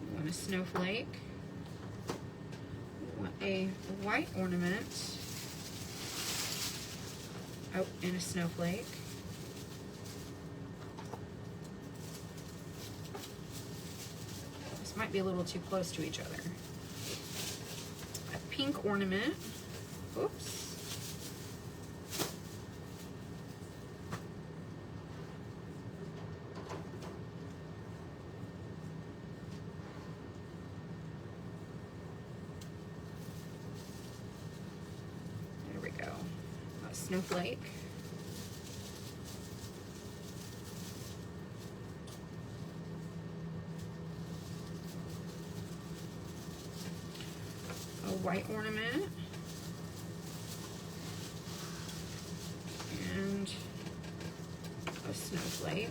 We want a snowflake. We want a white ornament. Oh, and a snowflake. This might be a little too close to each other. A pink ornament. Oops. There we go. A snowflake. A white ornament. And a snowflake.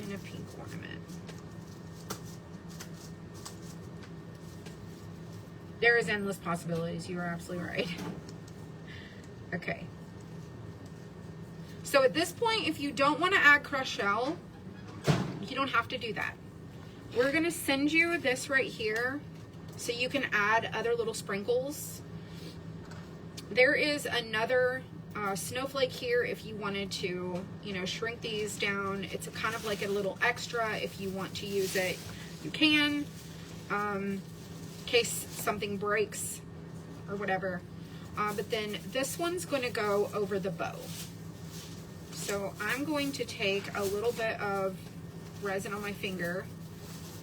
And a pink ornament. There is endless possibilities. You are absolutely right. Okay. So at this point, if you don't want to add crushed shell, you don't have to do that. We're going to send you this right here so you can add other little sprinkles. There is another snowflake here if you wanted to, you know, shrink these down. It's a kind of like a little extra. If you want to use it, you can, in case something breaks or whatever. But then this one's going to go over the bow. So I'm going to take a little bit of resin on my finger,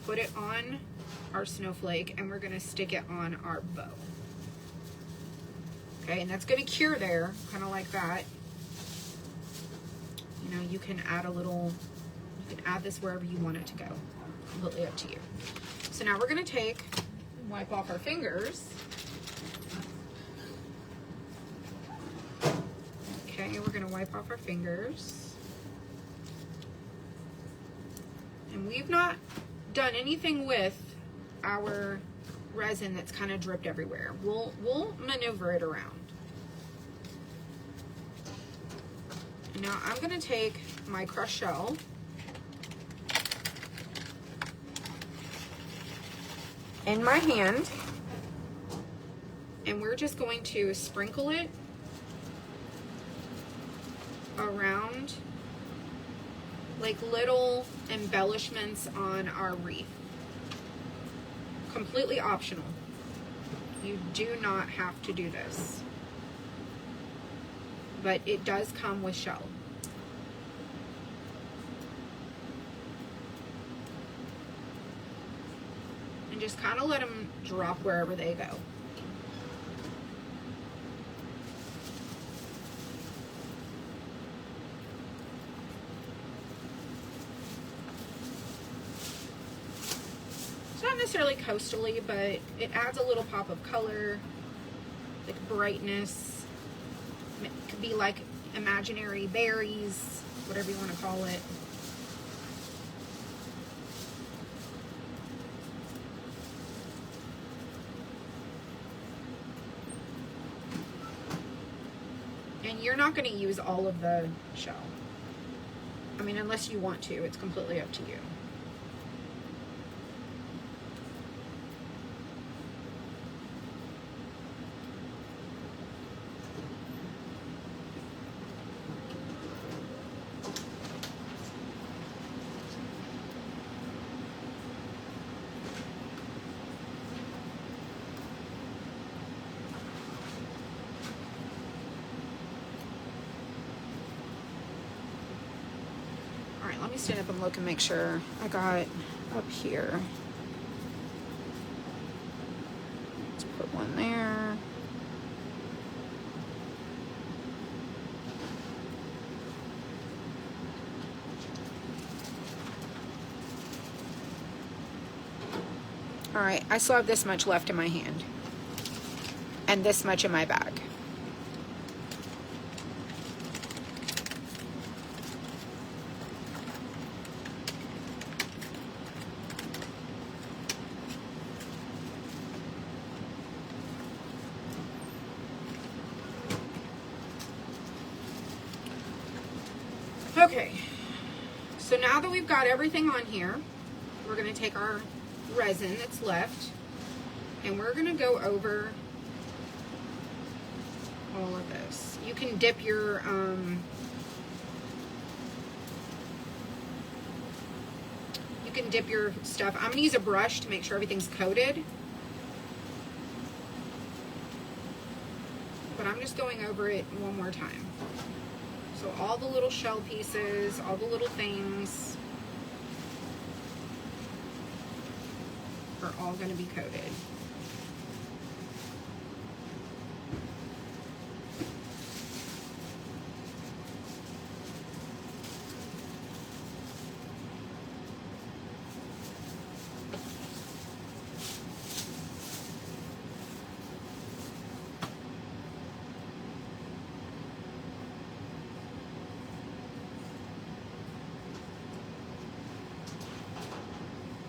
put it on our snowflake, and we're going to stick it on our bow. Okay, and that's going to cure there, kind of like that. You know, you can add a little, you can add this wherever you want it to go. Completely up to you. So now we're going to take, wipe off our fingers. Okay, we're going to wipe off our fingers. And we've not done anything with our resin that's kind of dripped everywhere. We'll maneuver it around. And now I'm going to take my crushed shell in my hand, and we're just going to sprinkle it around like little embellishments on our wreath. Completely optional. You do not have to do this, but it does come with shell. And just kind of let them drop wherever they go. It's not necessarily coastally, but it adds a little pop of color, like brightness. It could be like imaginary berries, whatever you want to call it. And you're not going to use all of the shell. I mean, unless you want to, it's completely up to you. Alright, let me stand up and look and make sure I got up here. Put one there. All right, I still have this much left in my hand and this much in my bag. Okay, so now that we've got everything on here, we're going to take our resin that's left and we're going to go over all of this. You can dip your stuff. I'm going to use a brush to make sure everything's coated. But I'm just going over it one more time. So all the little shell pieces, all the little things are all going to be coated.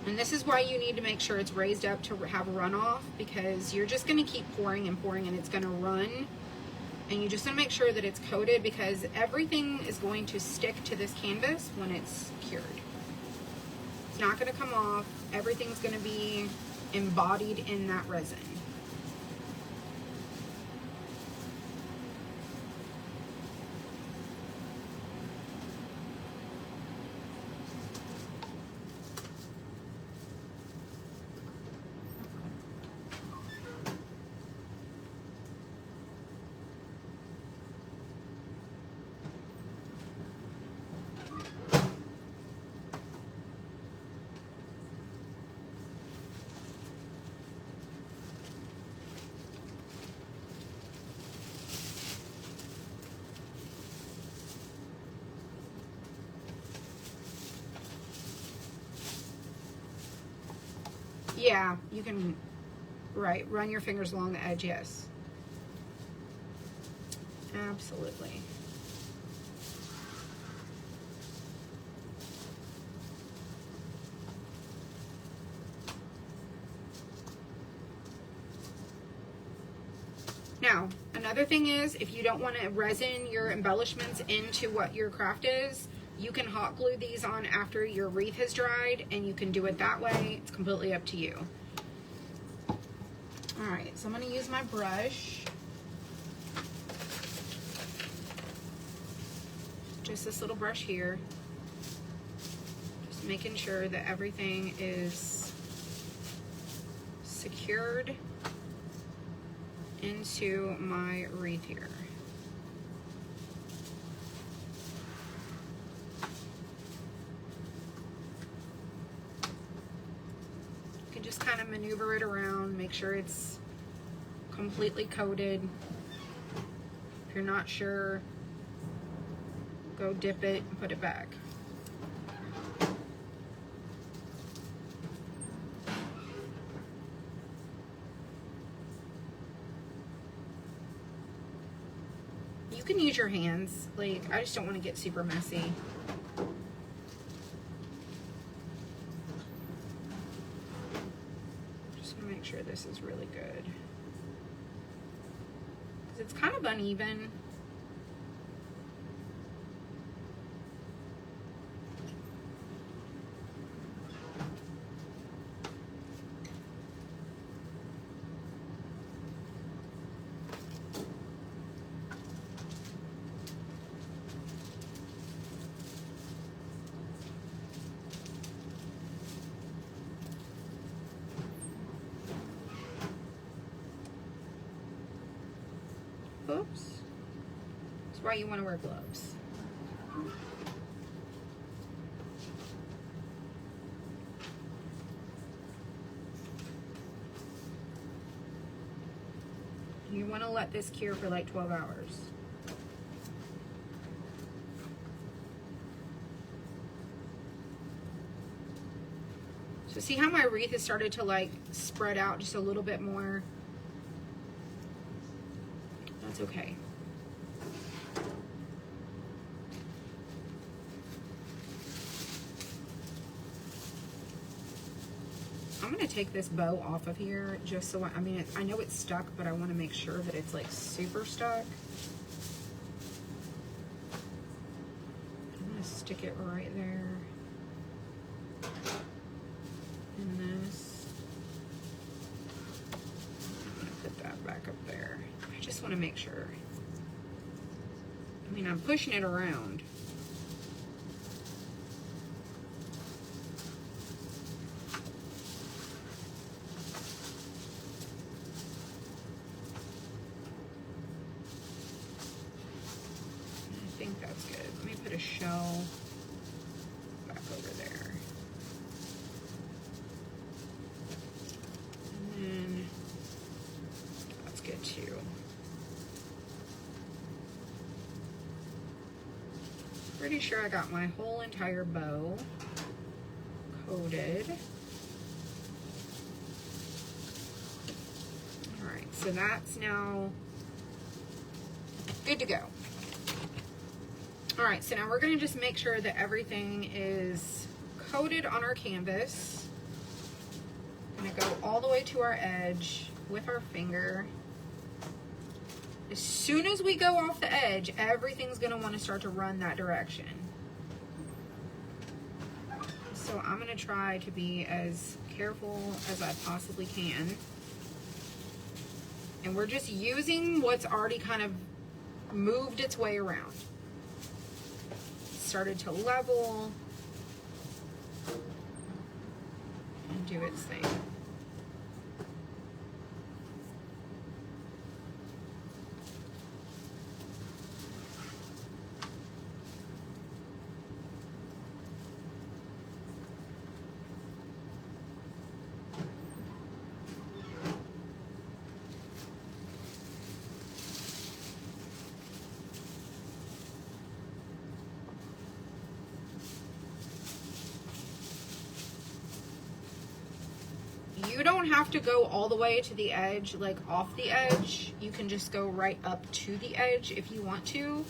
And this is why you need to make sure it's raised up to have a runoff, because you're just going to keep pouring and pouring and it's going to run. And you just want to make sure that it's coated, because everything is going to stick to this canvas when it's cured. It's not going to come off. Everything's going to be embodied in that resin. Yeah, you can, right, run your fingers along the edge, yes. Absolutely. Now, another thing is, if you don't want to resin your embellishments into what your craft is, you can hot glue these on after your wreath has dried, and you can do it that way. It's completely up to you. All right, so I'm going to use my brush. Just this little brush here. Just making sure that everything is secured into my wreath here. You can just kind of maneuver it around, make sure it's completely coated. If you're not sure, go dip it and put it back. You can use your hands, like, I just don't want to get super messy. Just want to make sure this is really good. 'Cause it's kind of uneven. Oops. That's why you want to wear gloves. You want to let this cure for like 12 hours. So see how my wreath has started to like spread out just a little bit more? That's okay. I'm going to take this bow off of here just so, I mean, I know it's stuck, but I want to make sure that it's like super stuck. I'm going to stick it right there. In this. I'm going to put that back up there. I just want to make sure. I mean, I'm pushing it around. I think that's good. Let me put a shell back over there. And then that's good too. Pretty sure I got my whole entire bow coated. All right, so that's now good to go. All right, so now we're gonna just make sure that everything is coated on our canvas. I'm gonna go all the way to our edge with our finger. As soon as we go off the edge, everything's gonna wanna start to run that direction. So I'm gonna try to be as careful as I possibly can. And we're just using what's already kind of moved its way around. Started to level and do its thing. You don't have to go all the way to the edge, like off the edge. You can just go right up to the edge if you want to.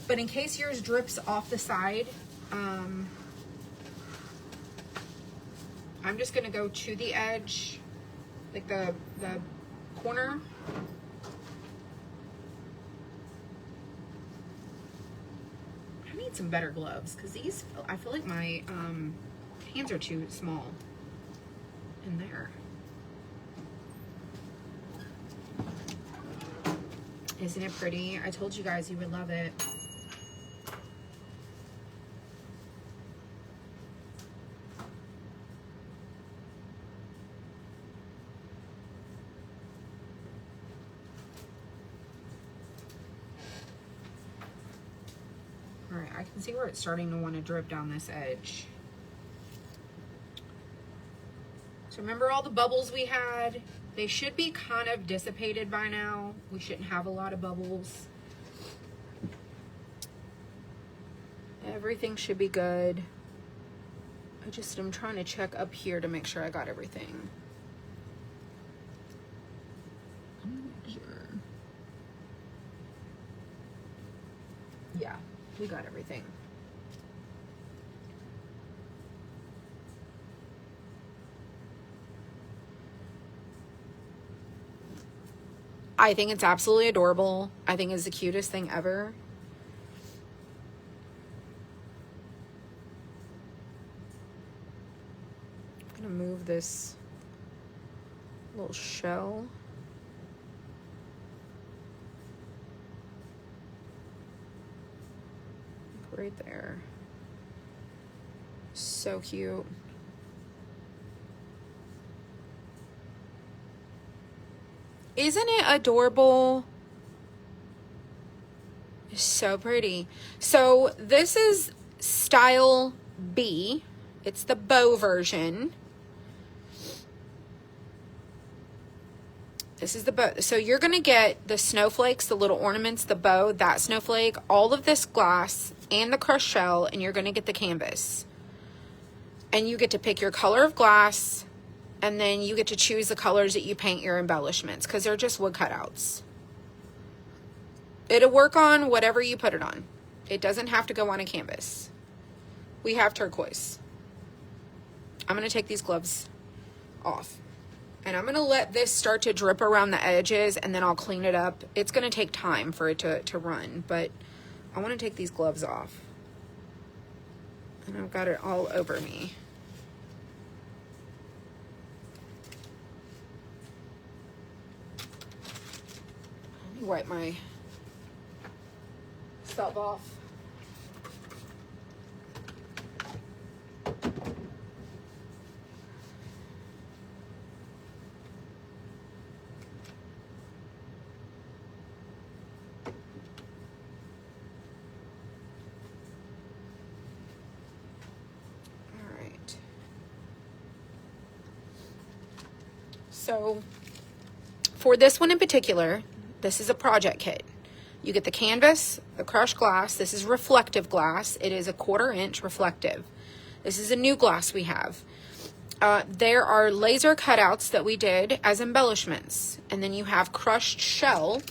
But in case yours drips off the side, I'm just gonna go to the edge, like the corner. I need some better gloves because these, I feel like my hands are too small in there. Isn't it pretty? I told you guys you would love it. All right, I can see where it's starting to want to drip down this edge. So remember all the bubbles we had? They should be kind of dissipated by now. We shouldn't have a lot of bubbles. Everything should be good. I'm trying to check up here to make sure I got everything. Sure. Yeah, we got everything. I think it's absolutely adorable. I think it's the cutest thing ever. I'm gonna move this little shell. Right there. So cute. Isn't it adorable? It's so pretty. So this is style B. It's the bow version. This is the bow. So you're going to get the snowflakes, the little ornaments, the bow, that snowflake, all of this glass, and the crushed shell, and you're going to get the canvas. And you get to pick your color of glass, and then you get to choose the colors that you paint your embellishments, because they're just wood cutouts. It'll work on whatever you put it on. It doesn't have to go on a canvas. We have turquoise. I'm going to take these gloves off. And I'm going to let this start to drip around the edges, and then I'll clean it up. It's going to take time for it to run, but I want to take these gloves off. And I've got it all over me. Let me wipe my stuff off. So for this one in particular, this is a project kit. You get the canvas, the crushed glass. This is reflective glass. It is a 1/4 inch reflective. This is a new glass we have. There are laser cutouts that we did as embellishments. And then you have crushed shell,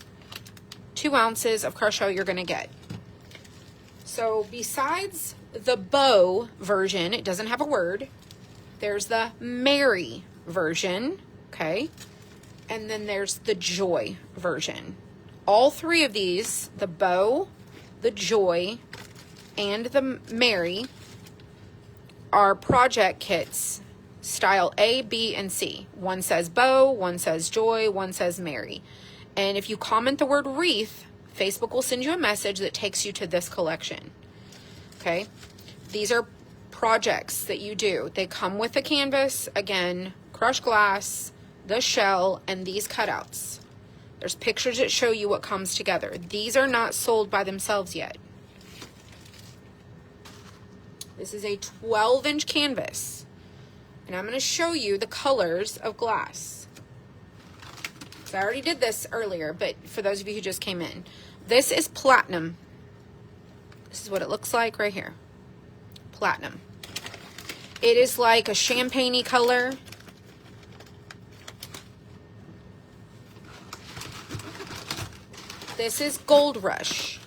2 ounces of crushed shell you're going to get. So besides the bow version, it doesn't have a word. There's the Mary version. Okay, and then there's the joy version. All 3 of these, the bow, the joy, and the Mary, are project kits, style A, B, and C. One says bow, one says joy, one says Mary. And if you comment the word wreath, Facebook will send you a message that takes you to this collection. Okay, these are projects that you do. They come with a canvas, again, crushed glass, the shell, and these cutouts. There's pictures that show you what comes together. These are not sold by themselves yet. This is a 12-inch canvas, and I'm going to show you the colors of glass. So I already did this earlier, but for those of you who just came in, this is platinum. This is what it looks like right here. Platinum. It is like a champagne-y color. This is Gold Rush.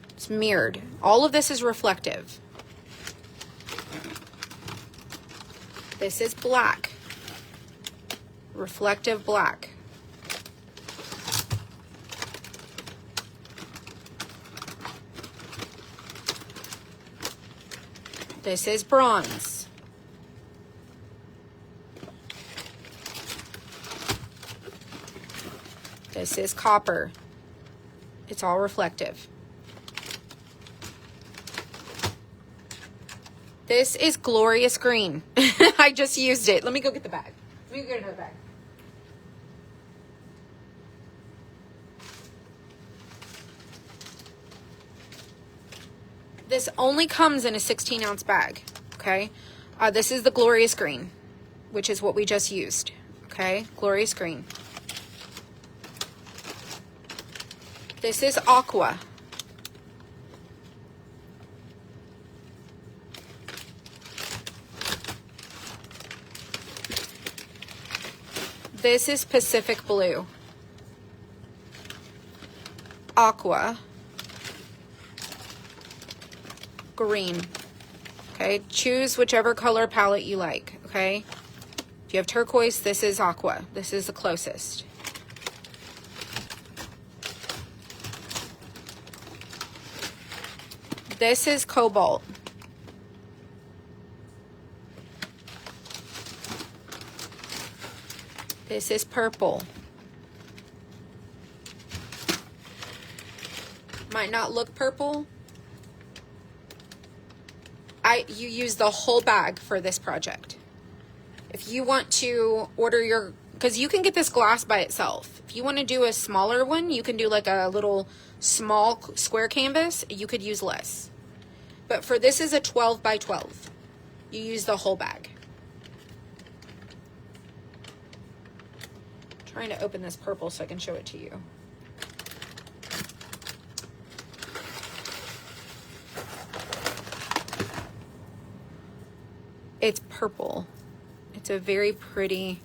It's mirrored. All of this is reflective. This is black. Reflective black. This is bronze. This is copper. It's all reflective. This is glorious green. I just used it. Let me go get the bag. Let me go get another bag. This only comes in a 16-ounce bag, okay? This is the glorious green, which is what we just used, okay? Glorious green. This is aqua. This is Pacific blue. Aqua. Green. Okay, choose whichever color palette you like, okay? If you have turquoise, this is aqua. This is the closest. This is cobalt. This is purple. Might not look purple. You use the whole bag for this project. If you want to order your, because you can get this glass by itself. If you want to do a smaller one, you can do like a little small square canvas. You could use less. But for this is a 12 by 12. You use the whole bag. trying to open this purple so I can show it to you. It's purple. It's a very pretty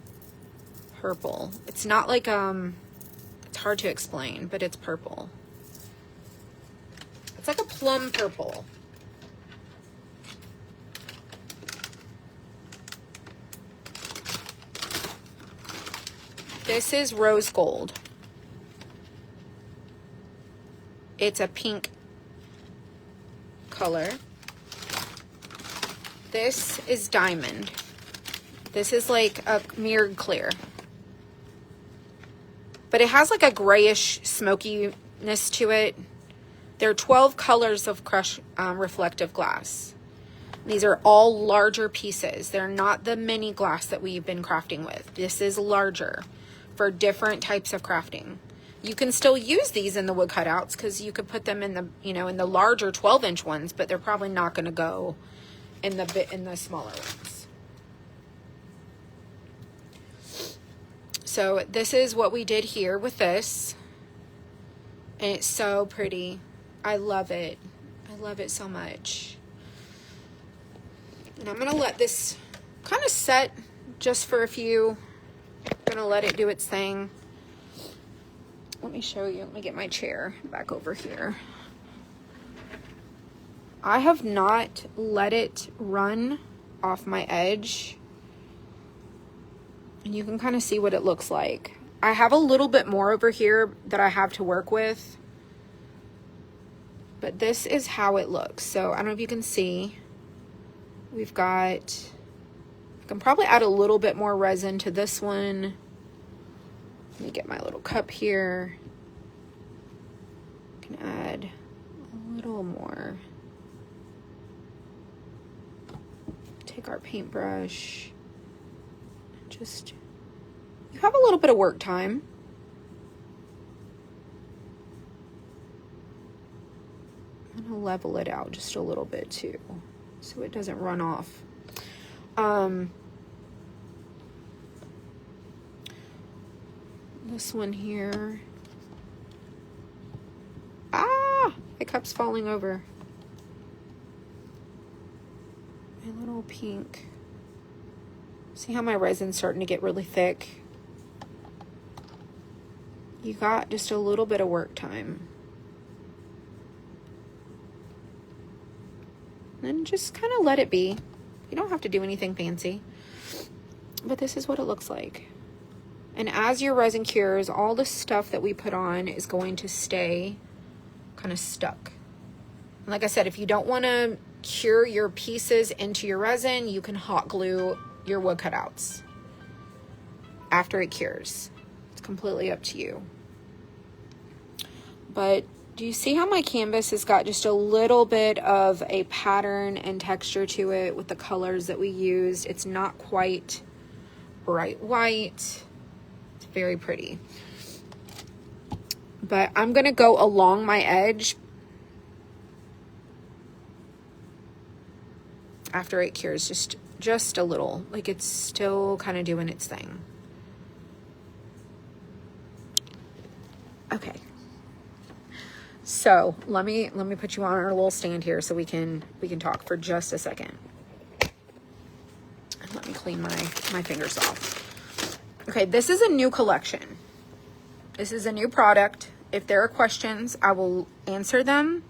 purple. It's not like, it's hard to explain, but it's purple. It's like a plum purple. This is rose gold. It's a pink color. This is diamond. This is like a mirrored clear. But it has like a grayish smokiness to it. There are 12 colors of crushed reflective glass. These are all larger pieces. They're not the mini glass that we've been crafting with. This is larger for different types of crafting. You can still use these in the wood cutouts because you could put them in the, you know, in the larger 12-inch ones, but they're probably not going to go in the smaller ones. So this is what we did here with this. And it's so pretty. I love it. I love it so much. And I'm going to let this kind of set just for a few. I'm going to let it do its thing. Let me show you. Let me get my chair back over here. I have not let it run off my edge. And you can kind of see what it looks like. I have a little bit more over here that I have to work with. But this is how it looks. So I don't know if you can see. We've got, I can probably add a little bit more resin to this one. Let me get my little cup here. I can add a little more. Take our paintbrush. Just, you have a little bit of work time. I'm gonna level it out just a little bit too, so it doesn't run off. This one here. Ah, the cup's falling over. My little pink. See how my resin's starting to get really thick? You got just a little bit of work time. And just kind of let it be. You don't have to do anything fancy. But this is what it looks like. And as your resin cures, all the stuff that we put on is going to stay kind of stuck. And like I said, if you don't want to cure your pieces into your resin, you can hot glue your wood cutouts after it cures. It's completely up to you. But do you see how my canvas has got just a little bit of a pattern and texture to it with the colors that we used? It's not quite bright white. It's very pretty. But I'm going to go along my edge after it cures, just a little, like it's still kind of doing its thing. Okay. So let me put you on our little stand here so we can talk for just a second. And let me clean my fingers off. Okay, this is a new collection. This is a new product. If there are questions, I will answer them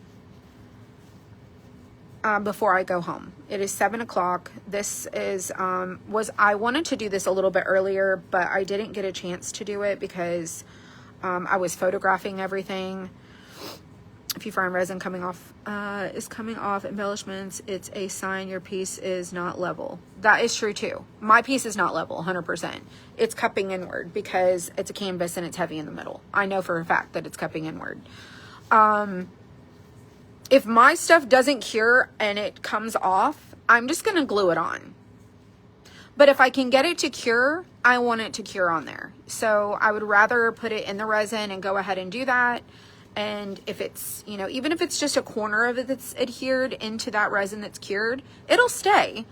before I go home. It is 7 o'clock. This is, I wanted to do this a little bit earlier, but I didn't get a chance to do it because I was photographing everything. If you find resin coming off, embellishments, it's a sign your piece is not level. That is true too. My piece is not level, 100%. It's cupping inward because it's a canvas and it's heavy in the middle. I know for a fact that it's cupping inward. If my stuff doesn't cure and it comes off, I'm just going to glue it on. But if I can get it to cure, I want it to cure on there. So I would rather put it in the resin and go ahead and do that. And if it's, you know, even if it's just a corner of it that's adhered into that resin that's cured, it'll stay.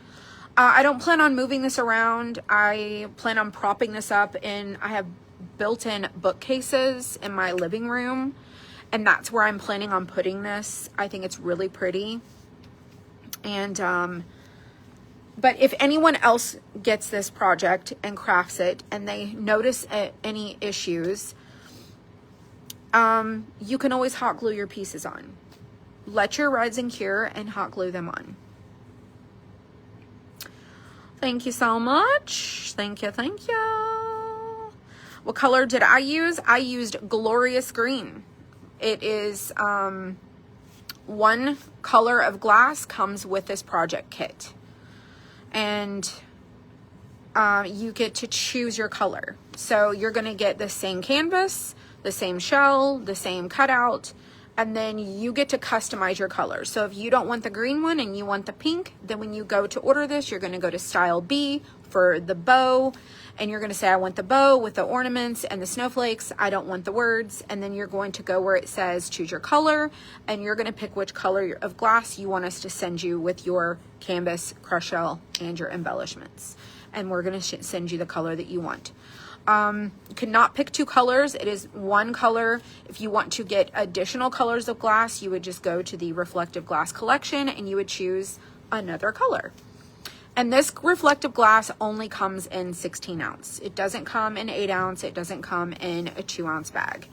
I don't plan on moving this around. I plan on propping this up in, I have built-in bookcases in my living room, and that's where I'm planning on putting this. I think it's really pretty. And, but if anyone else gets this project and crafts it and they notice any issues, you can always hot glue your pieces on. Let your resin cure and hot glue them on. Thank you so much. Thank you, thank you. What color did I use? I used Glorious Green. It is one color of glass comes with this project kit. And you get to choose your color. So you're going to get the same canvas, the same shell, the same cutout, and then you get to customize your color. So if you don't want the green one and you want the pink, then when you go to order this, you're going to go to style B for the bow, and you're going to say, I want the bow with the ornaments and the snowflakes. I don't want the words. And then you're going to go where it says choose your color, and you're going to pick which color of glass you want us to send you with your canvas, crush shell, and your embellishments. And we're going to send you the color that you want. You cannot pick two colors. It is one color. If you want to get additional colors of glass, you would just go to the reflective glass collection and you would choose another color. And this reflective glass only comes in 16 ounce. It doesn't come in 8 ounce. It doesn't come in a 2 ounce bag.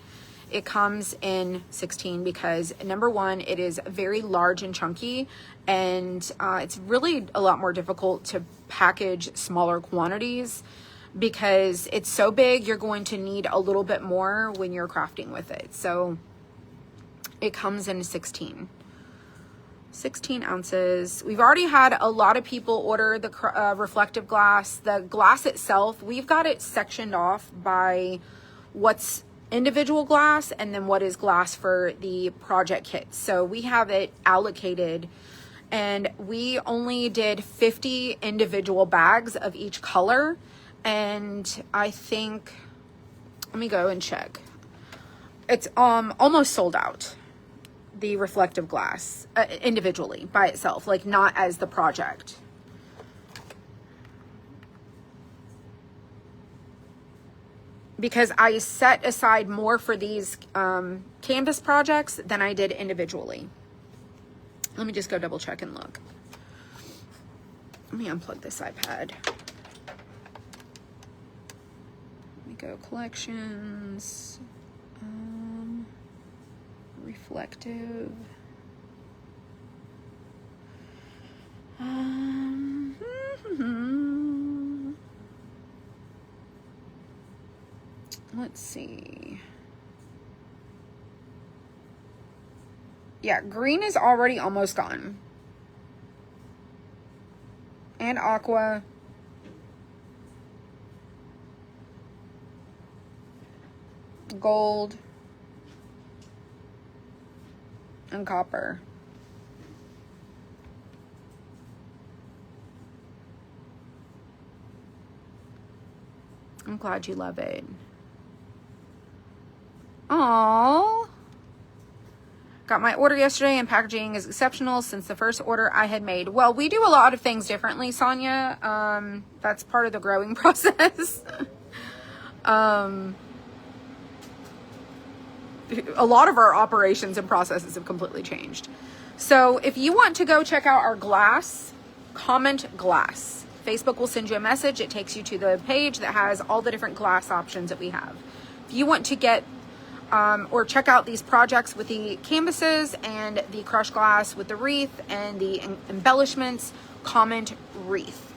It comes in 16 because, number one, it is very large and chunky, and it's really a lot more difficult to package smaller quantities. Because it's so big, you're going to need a little bit more when you're crafting with it. So it comes in 16 ounces. We've already had a lot of people order the reflective glass. The glass itself, we've got it sectioned off by what's individual glass and then what is glass for the project kit. So we have it allocated, and we only did 50 individual bags of each color. And I think, let me go and check. It's almost sold out, the reflective glass, individually by itself, like not as the project. Because I set aside more for these canvas projects than I did individually. Let me just go double check and look. Let me unplug this iPad. Go collections, reflective, let's see. Yeah, green is already almost gone, and aqua. Gold and copper. I'm glad you love it. Aww. Got my order yesterday, and packaging is exceptional since the first order I had made. Well, we do a lot of things differently, Sonia. That's part of the growing process. A lot of our operations and processes have completely changed. So if you want to go check out our glass, comment glass. Facebook will send you a message. It takes you to the page that has all the different glass options that we have. If you want to get or check out these projects with the canvases and the crushed glass with the wreath and the embellishments, comment wreath.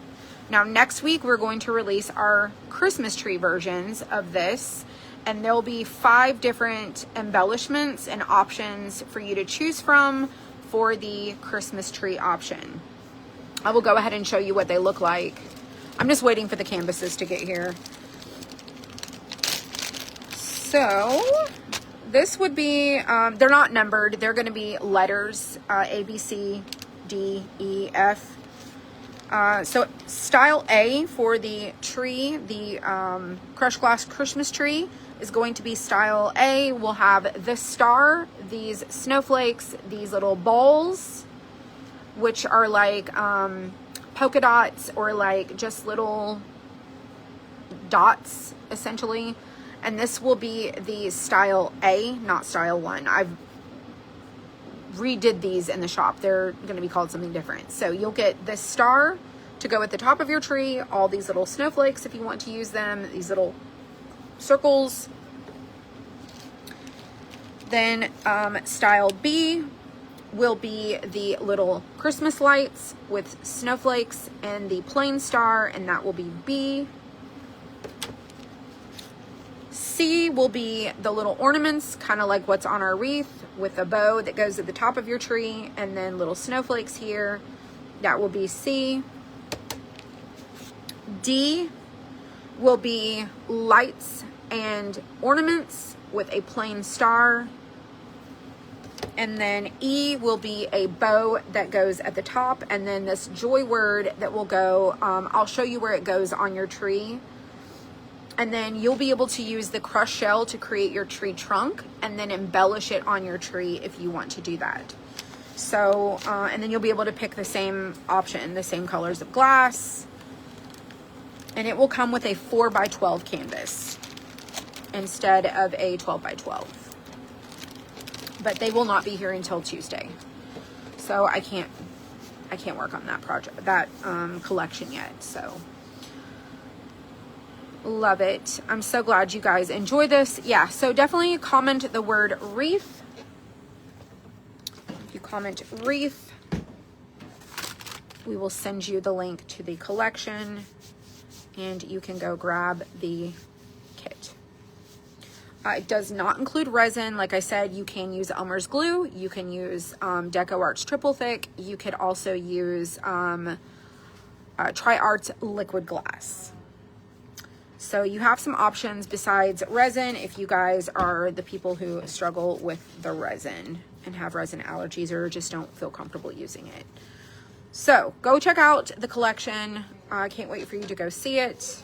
Now next week we're going to release our Christmas tree versions of this. And there'll be 5 different embellishments and options for you to choose from for the Christmas tree option. I will go ahead and show you what they look like. I'm just waiting for the canvases to get here. So this would be, they're not numbered. They're going to be letters, A, B, C, D, E, F. So style A for the tree, the crushed glass Christmas tree, is going to be style A. We'll have the star, these snowflakes, these little balls, which are like polka dots or like just little dots essentially. And this will be the style A, not style 1. I've redid these in the shop. They're going to be called something different. So you'll get this star to go at the top of your tree, all these little snowflakes if you want to use them, these little circles. Then style B will be the little Christmas lights with snowflakes and the plain star, and that will be B. C will be the little ornaments, kind of like what's on our wreath, with a bow that goes at the top of your tree and then little snowflakes here. That will be C. D will be lights and ornaments with a plain star. And then E will be a bow that goes at the top, and then this joy word that will go, I'll show you where it goes on your tree. And then you'll be able to use the crushed shell to create your tree trunk and then embellish it on your tree if you want to do that. So, and then you'll be able to pick the same option, the same colors of glass. And it will come with a 4x12 canvas instead of a 12x12. But they will not be here until Tuesday. So I can't work on that project, that collection yet, so. Love it. I'm so glad you guys enjoy this. Yeah, so definitely comment the word wreath. If you comment wreath, we will send you the link to the collection and you can go grab the kit. It does not include resin. Like I said, you can use Elmer's glue. You can use Deco Arts Triple Thick. You could also use Tri Arts liquid glass. So you have some options besides resin if you guys are the people who struggle with the resin and have resin allergies or just don't feel comfortable using it. So go check out the collection. I can't wait for you to go see it.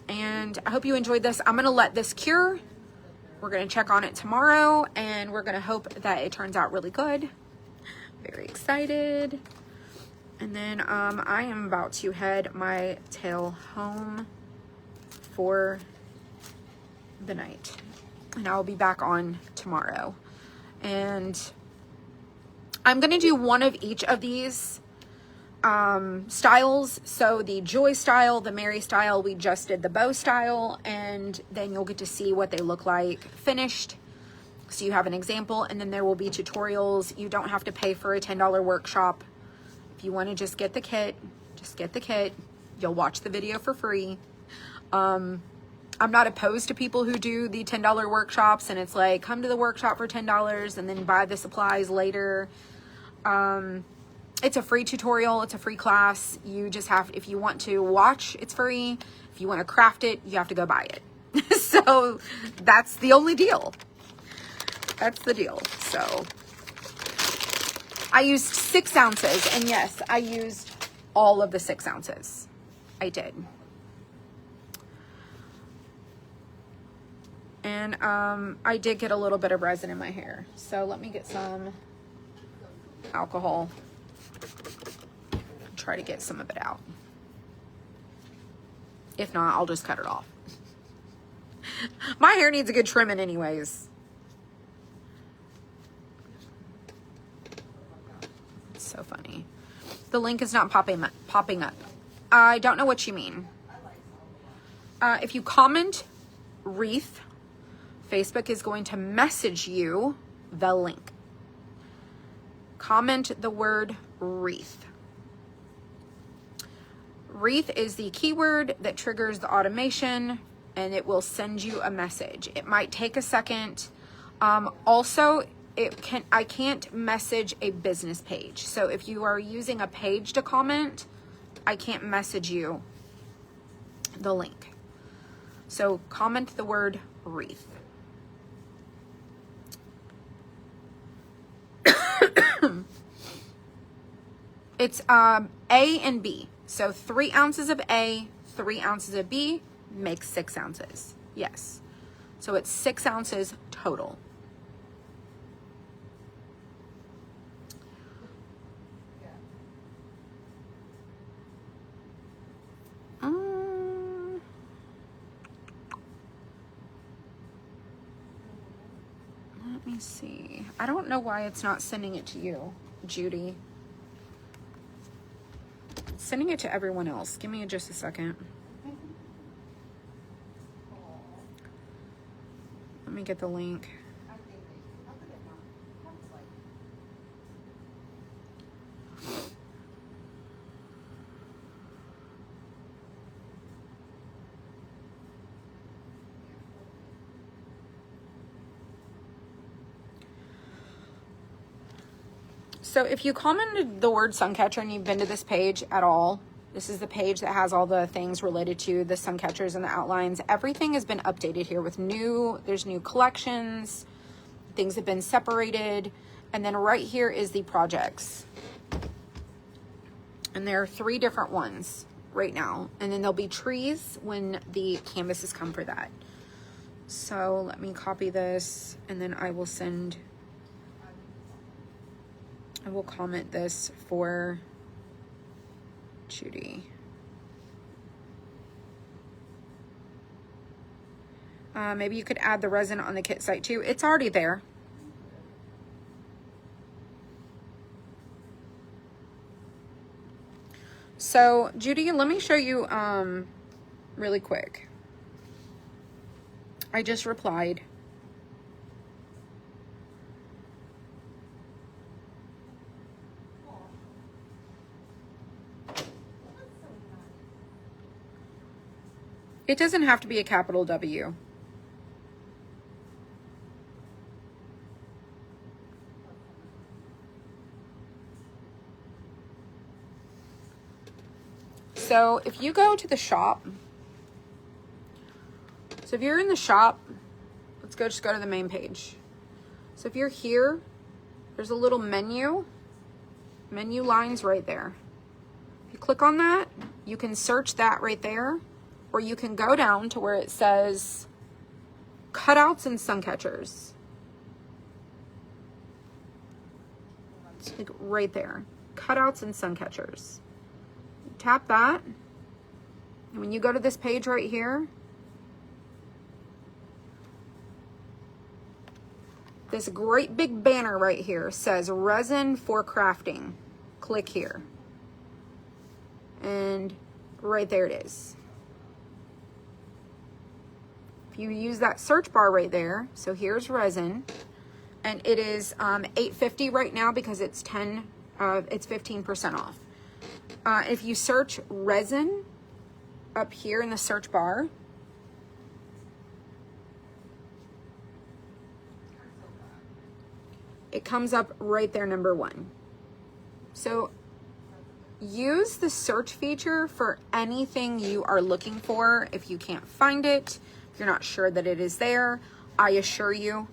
And I hope you enjoyed this. I'm going to let this cure. We're going to check on it tomorrow and we're going to hope that it turns out really good. Very excited. And then I am about to head my tail home for the night. And I'll be back on tomorrow. And I'm going to do one of each of these styles. So the joy style, the Mary style, we just did the bow style. And then you'll get to see what they look like finished. So you have an example. And then there will be tutorials. You don't have to pay for a $10 workshop. If you want to just get the kit, just get the kit. You'll watch the video for free. I'm not opposed to people who do the $10 workshops and it's like, come to the workshop for $10 and then buy the supplies later. It's a free tutorial. It's a free class. You just have, if you want to watch, it's free. If you want to craft it, you have to go buy it. So that's the only deal. That's the deal. So I used 6 ounces, and yes, I used all of the 6 ounces. I did. And I did get a little bit of resin in my hair. So let me get some alcohol. Try to get some of it out. If not, I'll just cut it off. My hair needs a good trimming anyways. So funny. The link is not popping up. I don't know what you mean. If you comment wreath, Facebook is going to message you the link. Comment the word wreath. Wreath is the keyword that triggers the automation and it will send you a message. It might take a second. Also, I can't message a business page. So if you are using a page to comment, I can't message you the link. So comment the word wreath. It's A and B. So 3 ounces of A, 3 ounces of B makes 6 ounces. Yes. So it's 6 ounces total. Let me see. I don't know why it's not sending it to you, Judy. It's sending it to everyone else. Give me just a second. Let me get the link. So if you commented the word Suncatcher and you've been to this page at all, this is the page that has all the things related to the Suncatchers and the outlines. Everything has been updated here with there's new collections, things have been separated, and then right here is the projects. And there are 3 different ones right now. And then there'll be trees when the canvases come for that. So let me copy this and then I will comment this for Judy. Maybe you could add the resin on the kit site too. It's already there. So Judy, let me show you really quick. I just replied. It doesn't have to be a capital W. So if you go to the shop, so if you're in the shop, just go to the main page. So if you're here, there's a little menu lines right there. If you click on that, you can search that right there, or you can go down to where it says cutouts and Suncatchers. It's like right there, cutouts and Suncatchers. Tap that, and when you go to this page right here, this great big banner right here says resin for crafting. Click here, and right there it is. If you use that search bar right there, so here's resin, and it is $8.50 right now because it's 15% off. If you search resin up here in the search bar, it comes up right there, number 1. So use the search feature for anything you are looking for. If you can't find it, if you're not sure that it is there, I assure you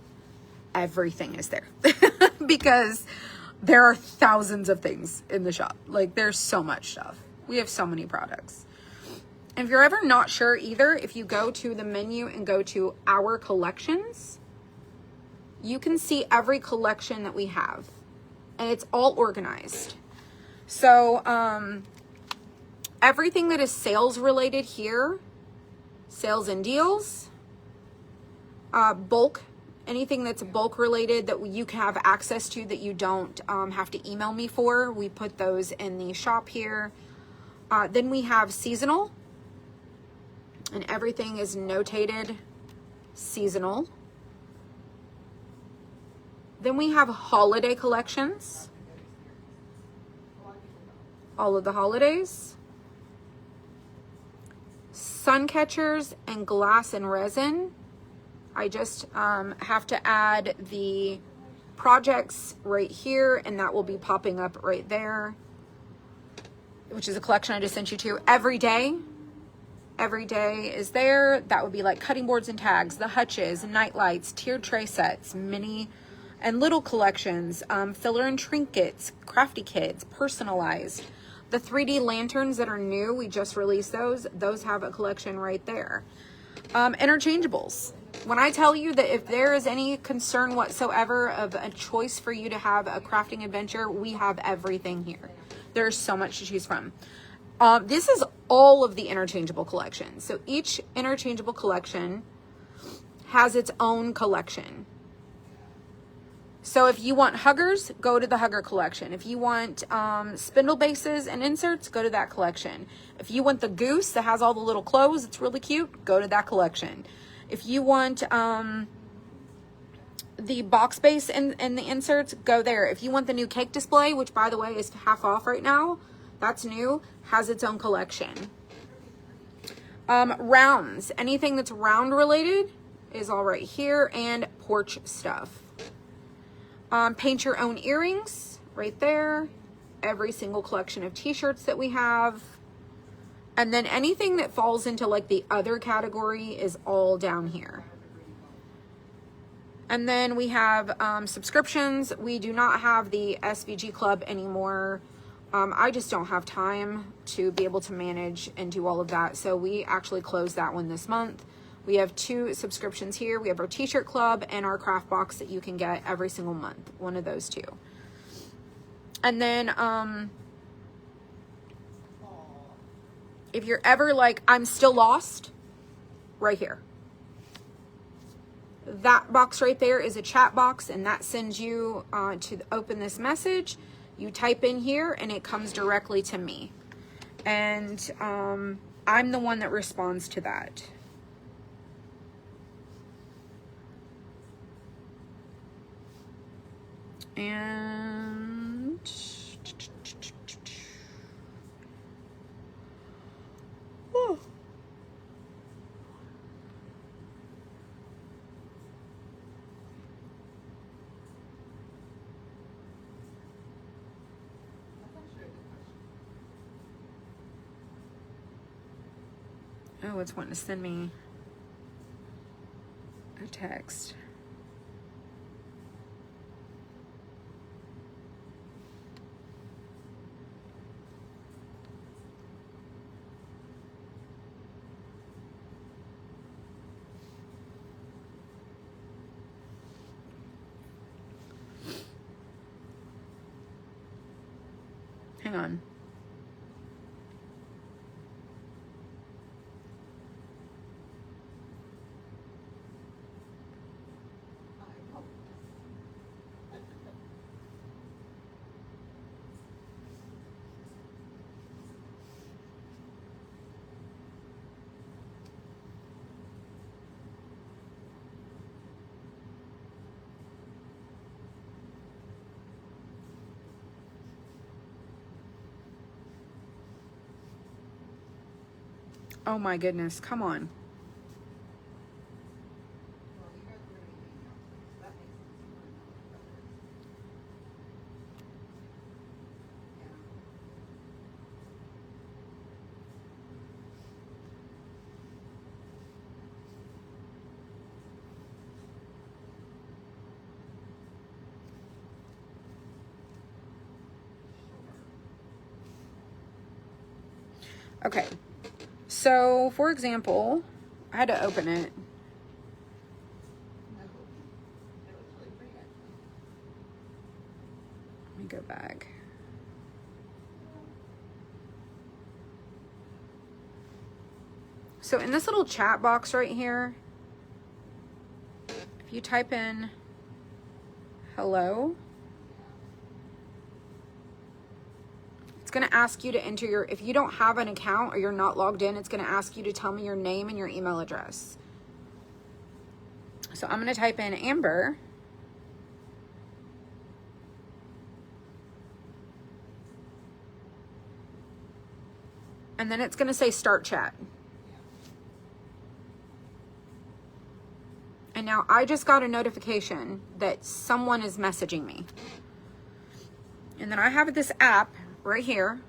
everything is there because there are thousands of things in the shop. Like, there's so much stuff. We have so many products. And if you're ever not sure either, if you go to the menu and go to our collections, you can see every collection that we have, and it's all organized. So everything that is sales related here, sales and deals, bulk, anything that's bulk related that you can have access to that you don't have to email me for, we put those in the shop here. Then we have seasonal, and everything is notated seasonal. Then we have holiday collections, all of the holidays, Suncatchers and glass and resin. I just have to add the projects right here, and that will be popping up right there, which is a collection I just sent you to. Every day is there. That would be like cutting boards and tags, the hutches, night lights, tiered tray sets, mini and little collections, filler and trinkets, crafty kits, personalized. The 3D lanterns that are new, we just released those. Those have a collection right there. Interchangeables. When I tell you that if there is any concern whatsoever of a choice for you to have a crafting adventure, we have everything here. There's so much to choose from. This is all of the interchangeable collections. So each interchangeable collection has its own collection. So if you want huggers, go to the hugger collection. If you want spindle bases and inserts, go to that collection. If you want the goose that has all the little clothes, it's really cute, go to that collection. If you want the box base and the inserts, go there. If you want the new cake display, which by the way is half off right now, that's new, has its own collection. Rounds, anything that's round related is all right here, and porch stuff. Paint your own earrings right there. Every single collection of t-shirts that we have. And then anything that falls into like the other category is all down here. And then we have subscriptions. We do not have the SVG Club anymore. I just don't have time to be able to manage and do all of that. So we actually closed that one this month. We have 2 subscriptions here. We have our t-shirt club and our craft box that you can get every single month. One of those 2. And then if you're ever like, I'm still lost, right here. That box right there is a chat box, and that sends you to open this message. You type in here and it comes directly to me. And I'm the one that responds to that. And oh. Oh, it's wanting to send me a text. Hang on. Oh my goodness, come on. Okay. So, for example, I had to open it. Let me go back. So in this little chat box right here, if you type in hello, it's going to ask you to enter your, if you don't have an account or you're not logged in, it's going to ask you to tell me your name and your email address. So I'm going to type in Amber. And then it's going to say start chat. And now I just got a notification that someone is messaging me. And then I have this app right here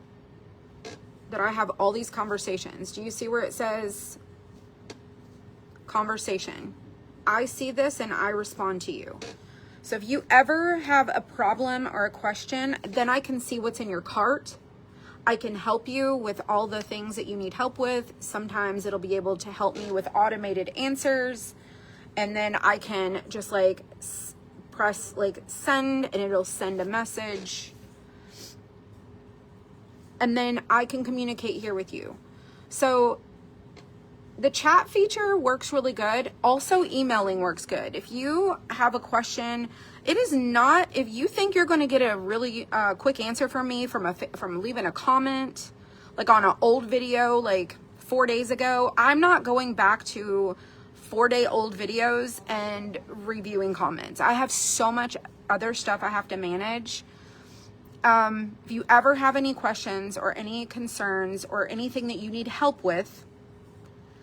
that I have all these conversations. Do you see where it says conversation? I see this and I respond to you. So if you ever have a problem or a question, then I can see what's in your cart. I can help you with all the things that you need help with. Sometimes it'll be able to help me with automated answers. And then I can just like press like send and it'll send a message. And then I can communicate here with you. So the chat feature works really good. Also, emailing works good. If you have a question, it is not, if you think you're going to get a really quick answer from me from leaving a comment, like on an old video, like 4 days ago, I'm not going back to 4-day old videos and reviewing comments. I have so much other stuff I have to manage. If you ever have any questions or any concerns or anything that you need help with,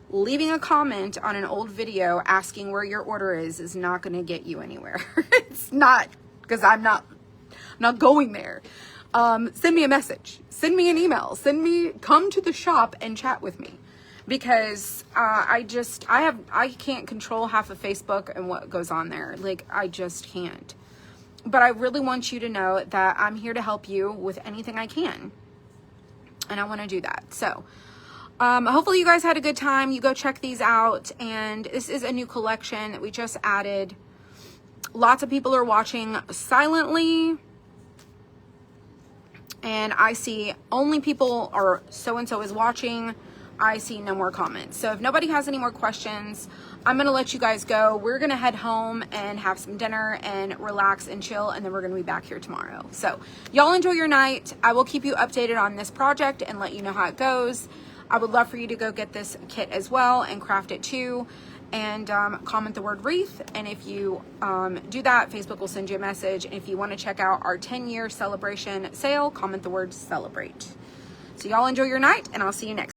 leaving a comment on an old video asking where your order is not going to get you anywhere. It's not, because I'm not going there. Send me a message, send me an email, come to the shop and chat with me, because I can't control half of Facebook and what goes on there. Like, I just can't. But I really want you to know that I'm here to help you with anything I can. And I want to do that. So, hopefully you guys had a good time. You go check these out. And this is a new collection that we just added. Lots of people are watching silently. And I see only people, or so-and-so is watching. I see no more comments. So if nobody has any more questions, I'm going to let you guys go. We're going to head home and have some dinner and relax and chill. And then we're going to be back here tomorrow. So y'all enjoy your night. I will keep you updated on this project and let you know how it goes. I would love for you to go get this kit as well and craft it too. And comment the word wreath. And if you do that, Facebook will send you a message. And if you want to check out our 10-year celebration sale, comment the word celebrate. So y'all enjoy your night, and I'll see you next.